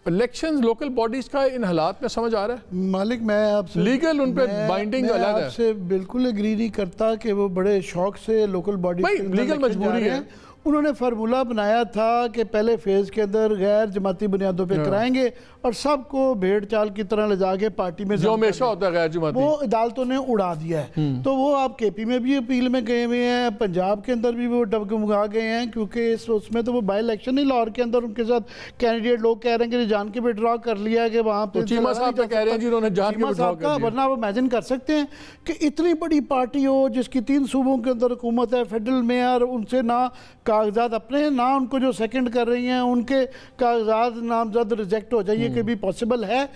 इलेक्शंस लोकल बॉडीज़ का इन हालात में समझ आ रहा है? मालिक, मैं आपसे लीगल उन पे बाइंडिंग अलग है। आपसे बिल्कुल एग्री नहीं करता कि वो बड़े शौक से लोकल बॉडीज लीगल मजबूरी है। उन्होंने फार्मूला बनाया था कि पहले फेज के अंदर गैर जमाती बुनियादों पे कराएंगे और सबको भेड़ चाल की तरह ले जाके पार्टी में, जो हमेशा होता है गैर जमाती, वो अदालतों ने उड़ा दिया है। तो वो आप केपी में भी अपील में गए हुए हैं, पंजाब के अंदर भी वो डगमगा गए हैं, क्योंकि उसमें तो वो बाई इलेक्शन ही लाहौर के अंदर उनके साथ कैंडिडेट लोग कह रहे हैं कि जान के विड्रॉ कर लिया कि वहाँ पे चीमा साहब कह रहे हैं जिन्होंने जान के विड्रॉ कर लिया। वरना वो इमेजिन कर सकते हैं कि इतनी बड़ी पार्टी हो जिसकी 3 सूबों के अंदर हुकूमत है, फेडरल मेयर, उनसे ना कागजात अपने, ना उनको जो सेकंड कर रही हैं उनके कागजात नामजद रिजेक्ट हो जाइए, कि भी पॉसिबल है।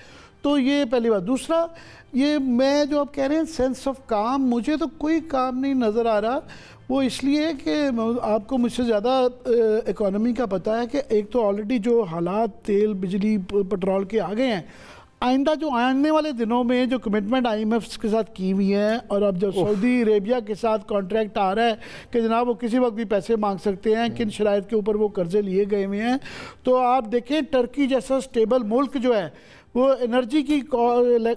तो ये पहली बात। दूसरा, ये मैं जो आप कह रहे हैं सेंस ऑफ काम, मुझे तो कोई काम नहीं नज़र आ रहा। वो इसलिए कि आपको मुझसे ज़्यादा इकोनॉमी का पता है कि एक तो ऑलरेडी जो हालात तेल, बिजली, पेट्रोल के आ गए हैं, आइंदा जो आने वाले दिनों में जो कमिटमेंट IMF के साथ की हुई है, और अब जब सऊदी अरेबिया के साथ कॉन्ट्रैक्ट आ रहा है कि जनाब वो किसी वक्त भी पैसे मांग सकते हैं, किन शराइत के ऊपर वो कर्जे लिए गए हुए हैं, तो आप देखें टर्की जैसा स्टेबल मुल्क जो है, वो एनर्जी की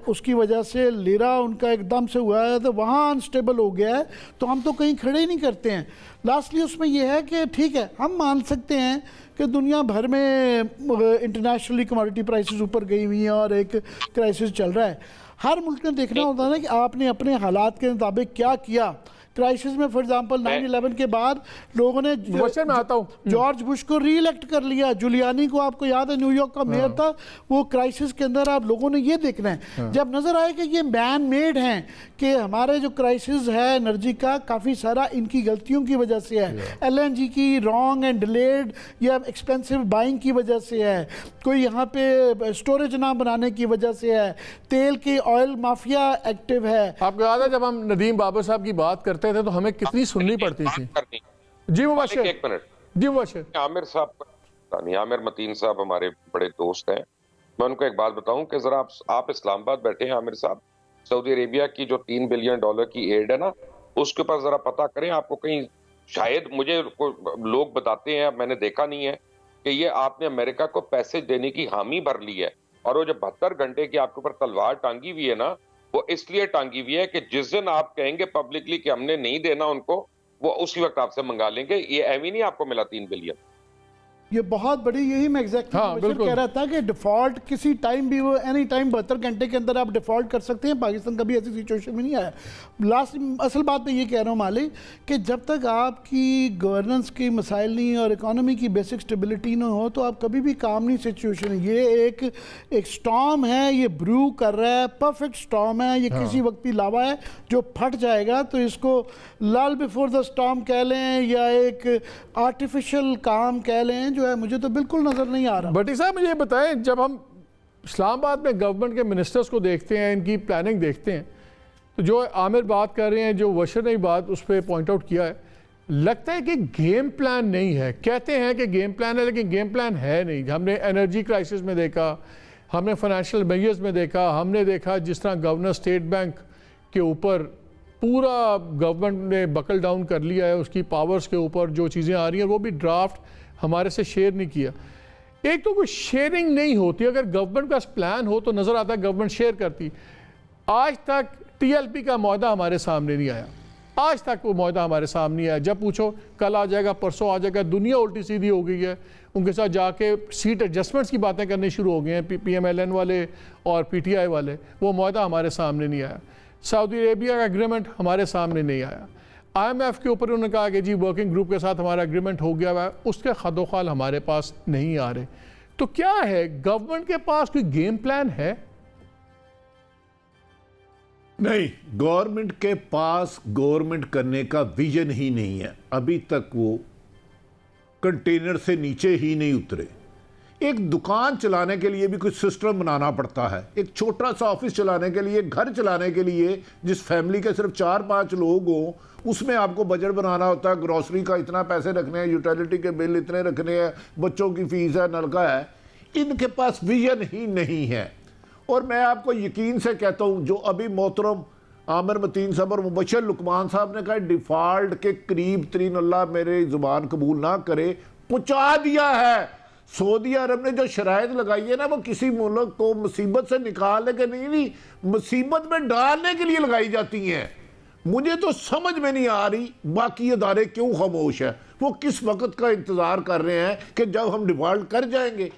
उसकी वजह से लिरा उनका एकदम से हुआ है, तो वहाँ अनस्टेबल हो गया है, तो हम तो कहीं खड़े ही नहीं करते हैं। लास्टली उसमें यह है कि ठीक है, हम मान सकते हैं कि दुनिया भर में इंटरनेशनली कमोडिटी प्राइसेस ऊपर गई हुई हैं और एक क्राइसिस चल रहा है। हर मुल्क ने देखना होता है ना कि आपने अपने हालात के मुताबिक क्या किया। क्राइसिस में फॉर एग्जांपल 9/11 के बाद लोगों ने जॉर्ज बुश को री इलेक्ट कर लिया, जुलियानी को आपको याद है न्यूयॉर्क का मेयर था। वो क्राइसिस के अंदर आप लोगों ने ये देखना है, जब नजर आए कि ये मैन मेड हैं, कि हमारे जो क्राइसिस है एनर्जी का, काफ़ी सारा इनकी गलतियों की वजह से है, LNG की रॉन्ग एंड डिलेड या एक्सपेंसिव बाइंग की वजह से है, कोई यहाँ पे स्टोरेज ना बनाने की वजह से है, तेल की ऑयल माफिया एक्टिव है। आपको याद है जब हम नदीम बाबर साहब की बात करते थे तो हमें कितनी सुननी पड़ती थी? जी मुबशर, एक मिनट। जी मुबशर, आमिर साहब, आमिर मतीन साहब हमारे बड़े दोस्त हैं। मैं उनको एक बात बताऊं कि जरा आप इस्लामाबाद बैठे हैं आमिर साहब, सऊदी अरेबिया की जो $3 बिलियन की एड है ना, उसके ऊपर जरा पता करें। आपको कहीं शायद, मुझे लोग बताते हैं, मैंने देखा नहीं है, कि ये आपने अमेरिका को पैसे देने की हामी भर ली है, और वो जो 72 घंटे की आपके ऊपर तलवार टांगी हुई है ना, वो इसलिए टांगी हुई है कि जिस दिन आप कहेंगे पब्लिकली कि हमने नहीं देना उनको, वो उसी वक्त आपसे मंगा लेंगे। ये एम ही नहीं आपको मिला 3 बिलियन। ये बहुत बड़ी, यही मैं एग्जैक्टली कह रहा था कि डिफॉल्ट किसी टाइम भी, वो एनी टाइम 72 घंटे के अंदर आप डिफॉल्ट कर सकते हैं। पाकिस्तान कभी ऐसी सिचुएशन में नहीं आया। लास्ट असल बात मैं ये कह रहा हूँ मालिक, कि जब तक आपकी गवर्नेंस की मसाइल नहीं और इकॉनमी की बेसिक स्टेबिलिटी ना हो तो आप कभी भी काम नहीं सिचुएशन। ये एक स्टॉर्म है, ये ब्रू कर रहा है, परफेक्ट स्टॉर्म है, ये किसी वक्त भी लावा है जो फट जाएगा। तो इसको लाल बिफोर द स्टॉर्म कह लें या एक आर्टिफिशियल काम कह लें, जो है मुझे तो बिल्कुल नजर नहीं आ रहा। भट्टी साहब मुझे ये बताएं, जब हम इस्लामाबाद में गवर्नमेंट के मिनिस्टर्स को देखते हैं, इनकी प्लानिंग देखते हैं, तो जो आमिर बात कर रहे हैं, जो वशर ने बात उस पर पॉइंट आउट किया है, लगता है कि गेम प्लान नहीं है। कहते हैं कि गेम प्लान है, लेकिन गेम प्लान है नहीं। हमने एनर्जी क्राइसिस में देखा, हमने फाइनेंशियल मेजर्स में देखा, हमने देखा जिस तरह गवर्नर स्टेट बैंक के ऊपर पूरा गवर्नमेंट ने बकल डाउन कर लिया है, उसकी पावर्स के ऊपर जो चीज़ें आ रही हैं वो भी ड्राफ्ट हमारे से शेयर नहीं किया। एक तो कोई शेयरिंग नहीं होती। अगर गवर्नमेंट का प्लान हो तो नज़र आता है गवर्नमेंट शेयर करती। आज तक TLP का मुआहदा हमारे सामने नहीं आया, आज तक वो मुआहदा हमारे सामने नहीं आया। जब पूछो कल आ जाएगा, परसों आ जाएगा, दुनिया उल्टी सीधी हो गई है। उनके साथ जाके सीट एडजस्टमेंट्स की बातें करनी शुरू हो गई हैं, PMLN वाले और PTI वाले। वो मुआहदा हमारे सामने नहीं आया। सऊदी अरेबिया का एग्रीमेंट हमारे सामने नहीं आया। IMF के ऊपर उन्होंने कहा कि जी वर्किंग ग्रुप के साथ हमारा एग्रीमेंट हो गया है, उसके खदोखाल हमारे पास नहीं आ रहे। तो क्या है, गवर्नमेंट के पास कोई गेम प्लान है? नहीं, गवर्नमेंट के पास गवर्नमेंट करने का विजन ही नहीं है। अभी तक वो कंटेनर से नीचे ही नहीं उतरे। एक दुकान चलाने के लिए भी कुछ सिस्टम बनाना पड़ता है। एक छोटा सा ऑफिस चलाने के लिए, घर चलाने के लिए, जिस फैमिली के सिर्फ 4-5 लोग हों, उसमें आपको बजट बनाना होता है। ग्रोसरी का इतना पैसे रखने हैं, यूटिलिटी के बिल इतने रखने हैं, बच्चों की फीस है, नलका है। इनके पास विजन ही नहीं है। और मैं आपको यकीन से कहता हूं, जो अभी मोहतरम आमिर मतीन साहब और मुबशर लुकमान साहब ने कहा डिफॉल्ट के करीब तरीन, अल्लाह मेरे जुबान कबूल ना करे, पहुंचा दिया है। सऊदी अरब ने जो शराइत लगाई है ना, वो किसी मुल्क को मुसीबत से निकालने के नहीं, मुसीबत में डालने के लिए लगाई जाती हैं। मुझे तो समझ में नहीं आ रही बाकी अदारे क्यों खामोश है। वो किस वक्त का इंतजार कर रहे हैं कि जब हम डिफॉल्ट कर जाएंगे,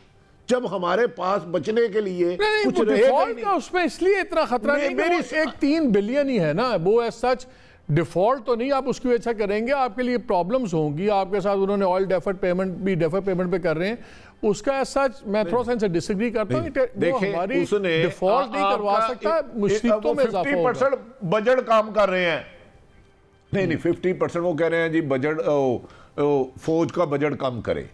जब हमारे पास बचने के लिए कुछ रहेगा नहीं। उसमें इसलिए इतना खतरा नहीं, मेरी एक 3 बिलियन ही है ना, वो एज सच डिफॉल्ट तो नहीं आप उसकी वजह से करेंगे, आपके लिए प्रॉब्लम्स होंगी। आपके साथ उन्होंने ऑयल डेफर्ड पेमेंट भी डेफर्ड पेमेंट पे कर रहे हैं, उसका एज सच मैं थोड़ा सा इनसे डिसएग्री करता हूं। देखिए, उसने डिफॉल्ट नहीं करवा सकता, मुसीबतों में इजाफा होगा। 50% बजट काम कर रहे हैं। नहीं 50% वो कह रहे हैं जी बजट, फौज का बजट कम करे।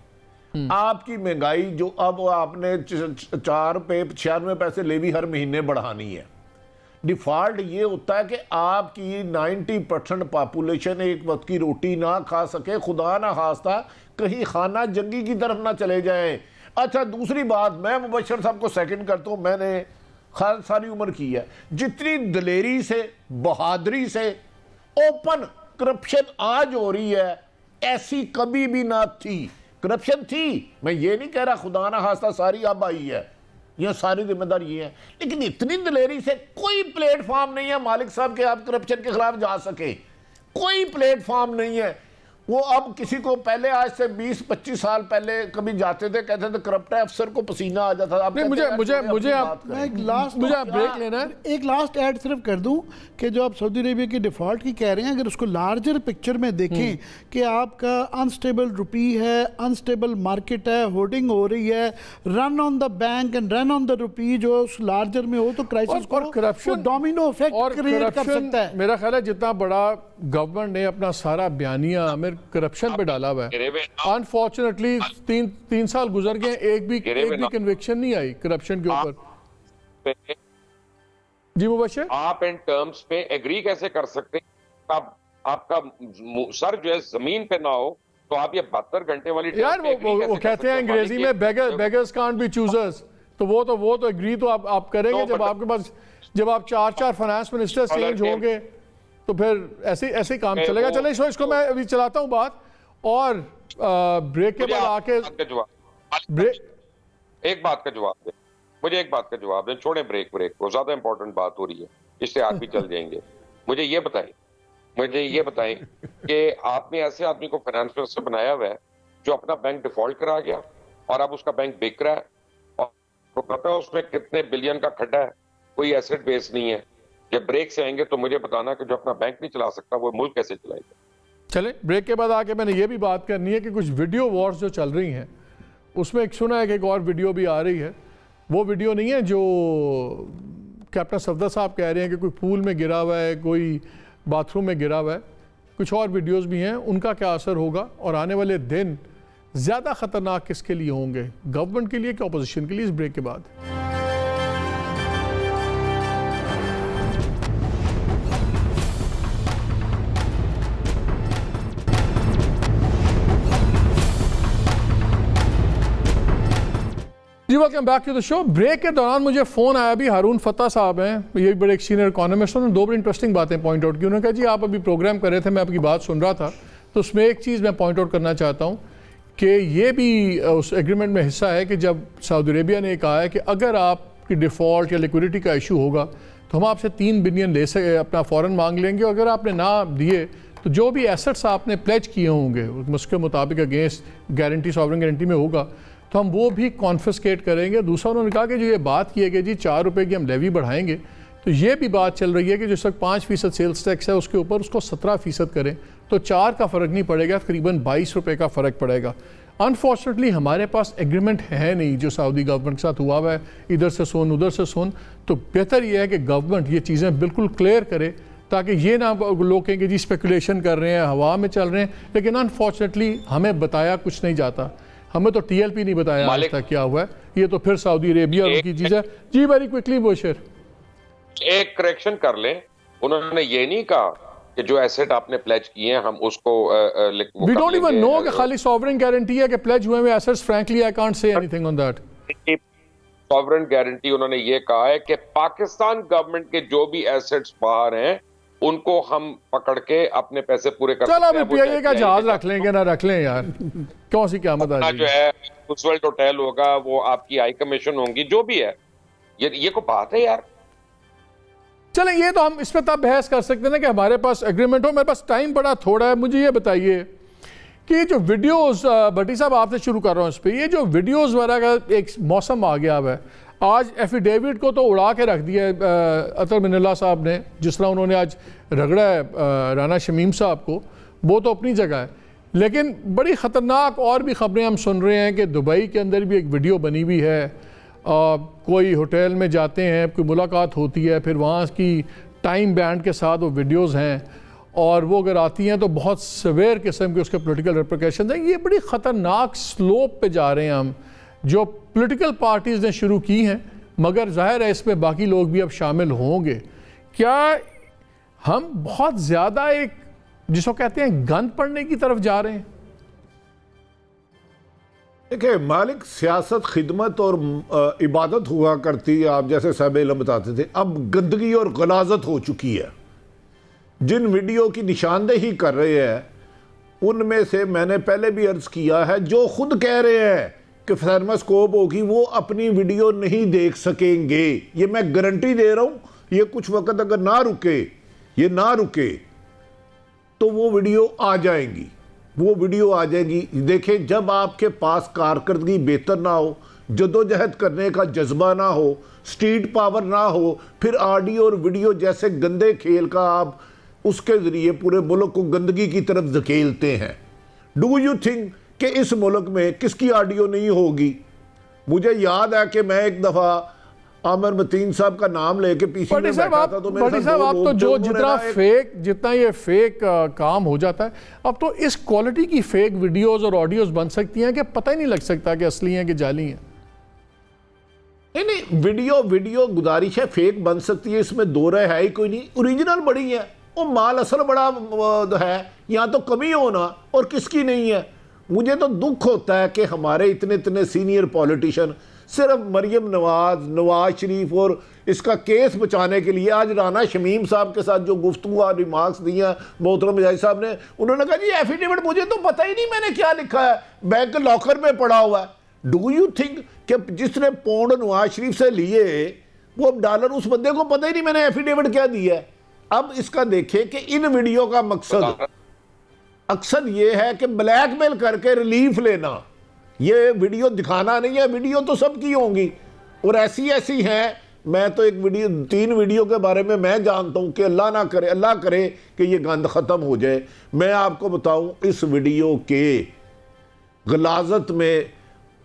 आपकी महंगाई जो अब आपने 4 पे 96 पैसे ले भी हर महीने बढ़ानी है। डिफॉल्ट ये होता है कि आपकी 90% पॉपुलेशन एक वक्त की रोटी ना खा सके, खुदा ना खास्ता कहीं खाना जंगी की तरफ ना चले जाए। अच्छा, दूसरी बात, मैं मुबशर साहब को सेकंड करता हूं। मैंने सारी उम्र की है, जितनी दलेरी से, बहादुरी से ओपन करप्शन आज हो रही है, ऐसी कभी भी ना थी। करप्शन थी, मैं ये नहीं कह रहा खुदा ना खास्ता सारी अब आई है, यह सारी जिम्मेदारी ये है, लेकिन इतनी दलेरी से कोई प्लेटफॉर्म नहीं है मालिक साहब के आप करप्शन के खिलाफ जा सके। कोई प्लेटफॉर्म नहीं है। वो अब किसी को पहले, आज से 20-25 साल पहले कभी जाते थे, कहते थे करप्ट अफसर को पसीना आ जाता था। मुझे ब्रेक लेना है। एक लास्ट ऐड सिर्फ कर दूं कि जो आप सऊदी अरेबिया की डिफॉल्ट की कह रहे हैं, अगर उसको लार्जर पिक्चर में देखें कि आपका अनस्टेबल रुपी है, अनस्टेबल मार्केट है, होर्डिंग हो रही है, run on the bank and run on the rupee, जो उस लार्जर में हो तो क्राइसिस को करप्शन डोमिनो इफेक्ट क्रिएट कर सकता है। मेरा ख्याल है जितना बड़ा गवर्नमेंट ने अपना सारा बयानिया आमिर करप्शन पे डाला हुआ है, अनफॉर्चुनेटली 3 साल गुजर गए, एक भी कन्विक्शन नहीं आई करप्शन के ऊपर। जी मुबशर, आप इन टर्म्स पे एग्री कैसे कर सकते हैं? आपका सर जो है जमीन पे ना हो तो आप ये 72 घंटे वाली यार वो कहते हैं अंग्रेजी में बेगर्स कांट बी चूजर्स। तो वो तो एग्री तो आप करेंगे जब आपके पास, जब आप 4 फाइनेंस मिनिस्टर चेंज होंगे तो फिर ऐसे काम चलेगा। चले इसको मैं अभी चलाता हूं बात, और ब्रेक के बाद आके एक बात का जवाब दे, मुझे एक बात का जवाब दे, छोड़े ब्रेक को, ज्यादा इंपॉर्टेंट बात हो रही है, इससे आप भी चल जाएंगे। मुझे ये बताएं कि आपने ऐसे आदमी को फाइनेंस मिनिस्टर बनाया हुआ है जो अपना बैंक डिफॉल्ट करा गया और अब उसका बैंक बिक रहा है और तो पता है उसमें कितने बिलियन का खड्डा है, कोई एसेट बेस नहीं है। जब ब्रेक से आएंगे तो मुझे बताना कि जो अपना बैंक नहीं चला सकता वो मुल्क कैसे चलाएगा। चले ब्रेक के बाद आके मैंने ये भी बात करनी है कि कुछ वीडियो वॉर्स जो चल रही हैं उसमें एक सुना है कि एक और वीडियो भी आ रही है। वो वीडियो नहीं है जो कैप्टन सफदर साहब कह रहे हैं कि कोई पूल में गिरा हुआ है, कोई बाथरूम में गिरा हुआ है, कुछ और वीडियोस भी हैं। उनका क्या असर होगा और आने वाले दिन ज़्यादा ख़तरनाक किसके लिए होंगे, गवर्नमेंट के लिए कि अपोजिशन के लिए, इस ब्रेक के बाद। जी welcome back to the show. Break के दौरान मुझे फ़ोन आया, भी हारून फत्ता साहब हैं, ये बड़े एक सीनियर इकोनॉमिस्ट, उन्होंने दो बड़ी इंटरेस्टिंग बातें पॉइंट आउट की। उन्होंने कहा जी आप अभी प्रोग्राम कर रहे थे, मैं आपकी बात सुन रहा था, तो उसमें एक चीज़ मैं पॉइंट आउट करना चाहता हूँ कि ये भी उस एग्रीमेंट में हिस्सा है कि जब सऊदी अरेबिया ने कहा है कि अगर आपकी डिफ़ॉल्ट या लिक्विडिटी का इशू होगा तो हम आपसे 3 बिलियन ले सके अपना फ़ौरन मांग लेंगे, अगर आपने ना दिए तो जो भी एसेट्स आपने प्लेज किए होंगे उसके मुताबिक अगेंस्ट गारंटी, सॉवरेन गारंटी में होगा तो हम वो भी कॉन्फिस्केट करेंगे। दूसरा उन्होंने कहा कि जो ये बात की है कि जी 4 रुपये की हम लेवी बढ़ाएंगे, तो ये भी बात चल रही है कि जिस वक्त 5% सेल्स टैक्स है उसके ऊपर उसको 17% करें तो 4 का फ़र्क नहीं पड़ेगा, तकरीबन 22 रुपये का फ़र्क पड़ेगा। अनफॉर्चुनेटली हमारे पास एग्रीमेंट है नहीं जो सऊदी गवर्नमेंट के साथ हुआ हुआ है, इधर से सुन उधर से सुन। तो बेहतर यह है कि गवर्नमेंट ये चीज़ें बिल्कुल क्लियर करे ताकि ये ना लोग कहें कि जी स्पेकुलेशन कर रहे हैं, हवा में चल रहे हैं, लेकिन अनफॉर्चुनेटली हमें बताया कुछ नहीं जाता। हमें तो TLP नहीं बताया आज तक क्या हुआ है, ये तो फिर सऊदी अरेबिया की चीज़ है। जी वेरी क्विकली बोशर, एक करेक्शन कर लें, उन्होंने ये नहीं कहा कि जो एसेट आपने प्लेज किए हैं हम उसको वी डोंट इवन नो कि खाली सॉवरेन गारंटी है कि प्लेज हुए हुए assets, frankly I can't say anything on that. Sovereign guarantee उन्होंने ये कहा है कि पाकिस्तान गवर्नमेंट के जो भी एसेट्स बाहर हैं उनको हम पकड़ के अपने पैसे पूरे कर सकते हैं। चलो अभी PIA का जहाज रख लेंगे ना रख लें यार, कौन सी क़यामत आ जाएगी। जो है रूजवेल्ट होटल होगा, वो आपकी हाई कमीशन होंगी, जो भी है, ये को बात है यार। चलें ये तो हम इस पर तब बहस कर सकते हैं ना कि हमारे पास एग्रीमेंट हो। मेरे पास टाइम बड़ा थोड़ा है, मुझे ये बताइए कि जो वीडियोस, भट्टी साहब आपसे शुरू कर रहा हूँ इस पर, ये जो वीडियोस वगैरह का एक मौसम आ गया है, आज एफिडेविट को तो उड़ा के रख दिया अतर मिनल्ला साहब ने, जिस तरह उन्होंने आज रगड़ा है राना शमीम साहब को, वो तो अपनी जगह है, लेकिन बड़ी ख़तरनाक और भी ख़बरें हम सुन रहे हैं कि दुबई के अंदर भी एक वीडियो बनी हुई है, कोई होटल में जाते हैं, कोई मुलाकात होती है, फिर वहाँ की टाइम बैंड के साथ वो वीडियोज़ हैं और वो अगर आती हैं तो बहुत सवेर किस्म के उसके पोलिटिकल रिप्रिकेशन हैं। ये बड़ी ख़तरनाक स्लोप पे जा रहे हैं हम, जो पॉलिटिकल पार्टीज़ ने शुरू की हैं, मगर ज़ाहिर है इसमें बाकी लोग भी अब शामिल होंगे। क्या हम बहुत ज़्यादा एक जिसको कहते हैं गंद पड़ने की तरफ जा रहे हैं? देखिए मालिक, सियासत खिदमत और इबादत हुआ करती है, आप जैसे साहब इल्म बताते थे, अब गंदगी और गलाजत हो चुकी है। जिन वीडियो की निशानदेही कर रहे हैं उनमें से मैंने पहले भी अर्ज किया है, जो खुद कह रहे हैं कि थर्मास्कोप होगी वो अपनी वीडियो नहीं देख सकेंगे, ये मैं गारंटी दे रहा हूं। ये कुछ वक्त अगर ना रुके, ये ना रुके तो वो वीडियो आ जाएंगी, वो वीडियो आ जाएगी। देखें, जब आपके पास कारकर्दगी बेहतर ना हो, जदोजहद करने का जज्बा ना हो, स्ट्रीट पावर ना हो, फिर ऑडियो और वीडियो जैसे गंदे खेल का आप उसके ज़रिए पूरे मुल्क को गंदगी की तरफ धकेलते हैं। डू यू थिंक कि इस मुल्क में किसकी ऑडियो नहीं होगी? मुझे याद है कि मैं एक दफ़ा आमिर मतीन साहब का नाम लेके पीछे में बैठा था, तो मेरे साथ आप तो जो जितना ये फेक काम हो जाता है, अब तो इस क्वालिटी की फेक वीडियोस और ऑडियोस बन सकती हैं कि पता ही नहीं लग सकता कि असली हैं कि जाली हैं। नहीं, वीडियो गुजारिश है, फेक बन सकती है, इसमें दो राय है ही कोई नहीं। ओरिजिनल बड़ी है, वो माल असल बड़ा है, यहाँ तो कमी होना और किसकी नहीं है। मुझे तो दुख होता है कि हमारे इतने सीनियर पॉलिटिशियन सिर्फ मरियम नवाज, नवाज शरीफ और इसका केस बचाने के लिए आज राना शमीम साहब के साथ जो गुफ्तगू और रिमार्क्स दिया मोहतरम मिजाज साहब ने, उन्होंने कहा जी एफिडेविट मुझे तो पता ही नहीं मैंने क्या लिखा है, बैंक लॉकर में पड़ा हुआ है। डू यू थिंक कि जिसने पौंड नवाज शरीफ से लिए वो डॉलर, उस बंदे को पता ही नहीं मैंने एफिडेविट क्या दिया है? अब इसका देखें कि इन वीडियो का मकसद अक्सर ये है कि ब्लैकमेल करके रिलीफ लेना, ये वीडियो दिखाना नहीं है। वीडियो तो सबकी होंगी और ऐसी ऐसी हैं। मैं तो एक वीडियो 3 वीडियो के बारे में मैं जानता हूं कि अल्लाह करे कि ये गंद ख़त्म हो जाए। मैं आपको बताऊं, इस वीडियो के गलाजत में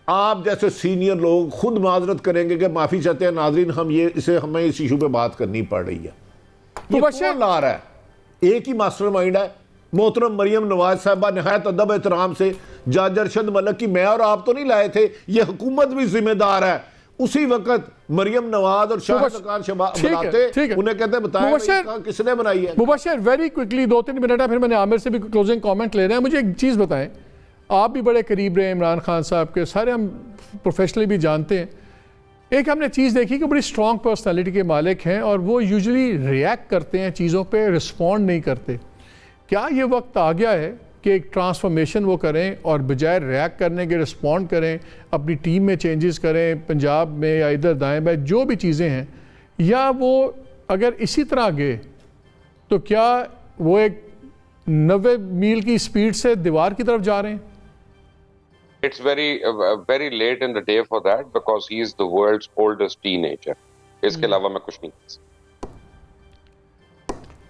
आप जैसे सीनियर लोग खुद माजरत करेंगे कि माफ़ी चाहते हैं नाज़रीन, हमें इस इशू पे बात करनी पड़ रही है। ये कौन ला रहा है? एक ही मास्टरमाइंड है, मोहतरम मरियम नवाज साहबा नहायत अदब एहतराम से जज अरशद मलिक की मैं और आप तो नहीं लाए थे, ये हुकूमत भी जिम्मेदार है। उसी वक्त मरियम नवाज और शाहिद खान बनाते, उन्हें कहते बताएं किसने बनाई है। मुबशर वेरी क्विकली 2-3 मिनट है, फिर मैंने आमिर से भी क्लोजिंग कमेंट ले रहे हैं। मुझे एक चीज़ बताएं, आप भी बड़े करीब रहे इमरान खान साहब के, सारे हम प्रोफेशनली भी जानते हैं। एक हमने चीज़ देखी कि बड़ी स्ट्रॉन्ग पर्सनालिटी के मालिक हैं और वो यूजुअली रिएक्ट करते हैं चीज़ों पे, रिस्पॉन्ड नहीं करते। क्या ये वक्त आ गया है कि एक ट्रांसफॉर्मेशन वो करें और बजाय रिएक्ट करने के रिस्पॉन्ड करें, अपनी टीम में चेंजेस करें, पंजाब में या इधर दाएं बाएं जो भी चीज़ें हैं, या वो अगर इसी तरह गए तो क्या वो एक 90 मील की स्पीड से दीवार की तरफ जा रहे हैं? It's very late in the day for that because he is the world's oldest teenager. इसके अलावा मैं कुछ नहीं कह सकता।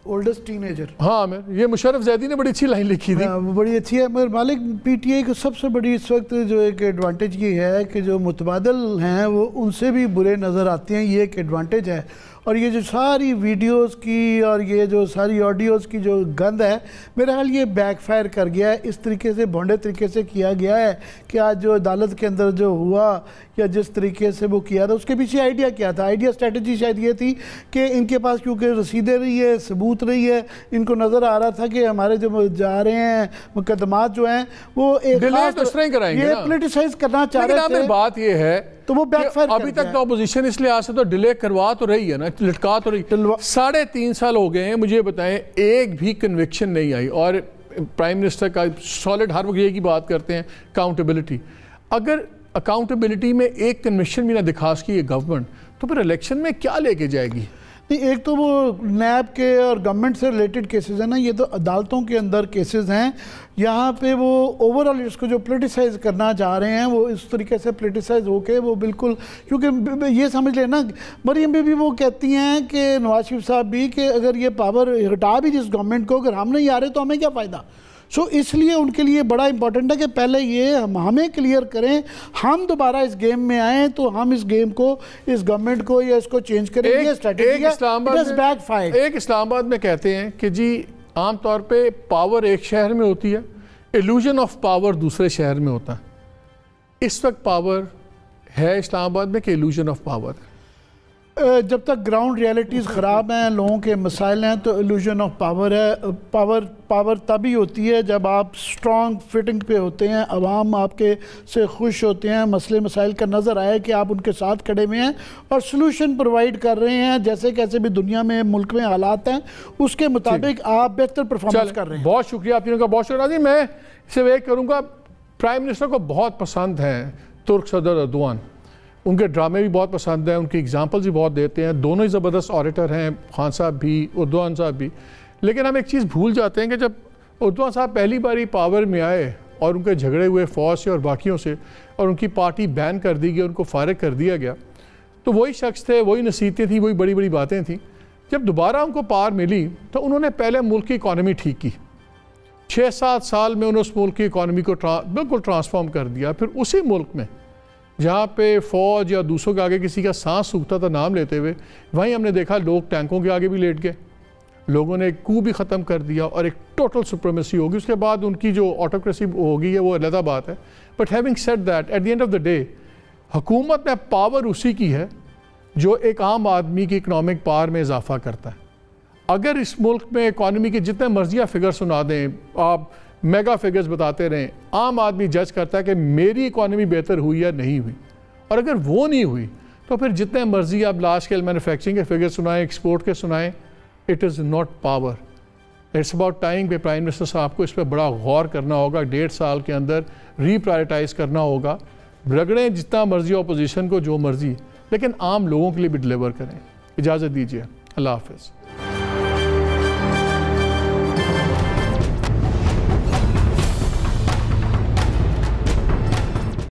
ओल्डेस्ट टीनेजर, हाँ ये मुशर्रफ ज़ैदी ने बड़ी अच्छी लाइन लिखी थी, बड़ी अच्छी है। मगर मालिक पीटीआई को सबसे बड़ी इस वक्त जो एक एडवांटेज ये है कि जो मुतबादल हैं वो उनसे भी बुरे नज़र आते हैं, ये एक एडवांटेज है। और ये जो सारी वीडियोस की और ये जो सारी ऑडियोज़ की जो गंद है, मेरा ख्याल ये बैकफायर कर गया है। इस तरीके से भोंडे तरीके से किया गया है कि आज जो अदालत के अंदर जो हुआ या जिस तरीके से वो किया था, उसके पीछे आइडिया क्या था? आइडिया स्ट्रेटजी शायद ये थी कि इनके पास क्योंकि रसीदें रही है, सबूत रही है, इनको नज़र आ रहा था कि हमारे जो जा रहे हैं मुकदमात जो हैं वो एक ये पोलिटिसाइज करना चाह रहे थे। बात ये है तो वो बैकफायर अभी तक तो अपोजिशन इस लिहाज से तो डिले करवा तो रही है ना, लटका तो रही। 3.5 साल हो गए हैं, मुझे बताएं एक भी कन्विक्शन नहीं आई। और प्राइम मिनिस्टर का सॉलिड हर वक्त ये की बात करते हैं अकाउंटेबिलिटी। अगर अकाउंटेबिलिटी में एक कन्विक्शन भी ना दिखा सकी ये गवर्नमेंट, तो फिर इलेक्शन में क्या लेके जाएगी? नहीं, एक तो वो नैब के और गवर्नमेंट से रिलेटेड केसेस हैं ना, ये तो अदालतों के अंदर केसेस हैं। यहाँ पे वो ओवरऑल इसको जो पोलिटिसाइज करना चाह रहे हैं वो इस तरीके से पोलिटिसाइज होके वो बिल्कुल, क्योंकि ये समझ लेना मरियम भी वो कहती हैं कि नवाज शरीफ साहब भी कि अगर ये पावर हटा भी जिस गवर्नमेंट को, अगर हम नहीं आ रहे तो हमें क्या फ़ायदा। सो इसलिए उनके लिए बड़ा इंपॉर्टेंट है कि पहले ये हमें क्लियर करें, हम दोबारा इस गेम में आए तो हम इस गेम को, इस गवर्नमेंट को या इसको चेंज करें। ये स्ट्रेटजी है। एक इस्लामाबाद में कहते हैं कि जी आम तौर पे पावर एक शहर में होती है, इल्यूजन ऑफ पावर दूसरे शहर में होता है। इस वक्त पावर है इस्लामाबाद में कि इल्यूजन ऑफ पावर है? जब तक ग्राउंड रियलिटीज़ ख़राब हैं, लोगों के मसाइल हैं, तो इल्यूजन ऑफ पावर है। पावर तभी होती है जब आप स्ट्रॉन्ग फिटिंग पे होते हैं, अवाम आपके से खुश होते हैं, मसले मसाइल का नज़र आए कि आप उनके साथ खड़े हुए हैं और सलूशन प्रोवाइड कर रहे हैं। जैसे कैसे भी दुनिया में मुल्क में हालात हैं उसके मुताबिक आप बेहतर परफॉर्मेंस कर रहे हैं। बहुत शुक्रिया आप तीनों का, बहुत शुक्रिया। मैं सिर्फ एक करूँगा, प्राइम मिनिस्टर को बहुत पसंद हैं तुर्क सदर अर्दोआन, उनके ड्रामे भी बहुत पसंद हैं, उनकी एग्जांपल्स भी बहुत देते हैं। दोनों ही ज़बरदस्त ऑडिटर हैं, खान साहब भी, अर्दोआन साहब भी। लेकिन हम एक चीज़ भूल जाते हैं कि जब अर्दोआन साहब पहली बारी पावर में आए और उनके झगड़े हुए फ़ौज से और बाकियों से और उनकी पार्टी बैन कर दी गई, उनको फारिग कर दिया गया, तो वही शख्स थे, वही नसीहतें थी, वही बड़ी बड़ी बातें थी। जब दोबारा उनको पावर मिली तो उन्होंने पहले मुल्क की इकॉनमी ठीक की, 6-7 साल में उन्होंने उस मुल्क की इकॉनमी को बिल्कुल ट्रांसफॉर्म कर दिया। फिर उसी मुल्क में जहाँ पे फ़ौज या दूसरों के आगे किसी का सांस सूखता था नाम लेते हुए, वहीं हमने देखा लोग टैंकों के आगे भी लेट गए, लोगों ने कू भी ख़त्म कर दिया और एक टोटल सुप्रीमेसी होगी। उसके बाद उनकी जो ऑटोक्रेसी होगी है वो अलग बात है। But having said that, at the end of the day हुकूमत में पावर उसी की है जो एक आम आदमी की इकनॉमिक पावर में इजाफा करता है। अगर इस मुल्क में इकॉनमी के जितने मर्जिया फिगर सुना दें, आप मेगा फिगर्स बताते रहें, आम आदमी जज करता है कि मेरी इकॉनमी बेहतर हुई या नहीं हुई। और अगर वो नहीं हुई तो फिर जितने मर्जी आप लार्ज स्केल मैन्युफैक्चरिंग के फिगर सुनाएं, एक्सपोर्ट के सुनाएं, it is not power. It's about time पे प्राइम मिनिस्टर साहब को इस पर बड़ा गौर करना होगा, 1.5 साल के अंदर रीप्रायोरिटाइज़ करना होगा। रगड़ें जितना मर्जी अपोजिशन को, जो मर्जी, लेकिन आम लोगों के लिए भी डिलीवर करें। इजाज़त दीजिए, अल्लाह हाफ़िज़।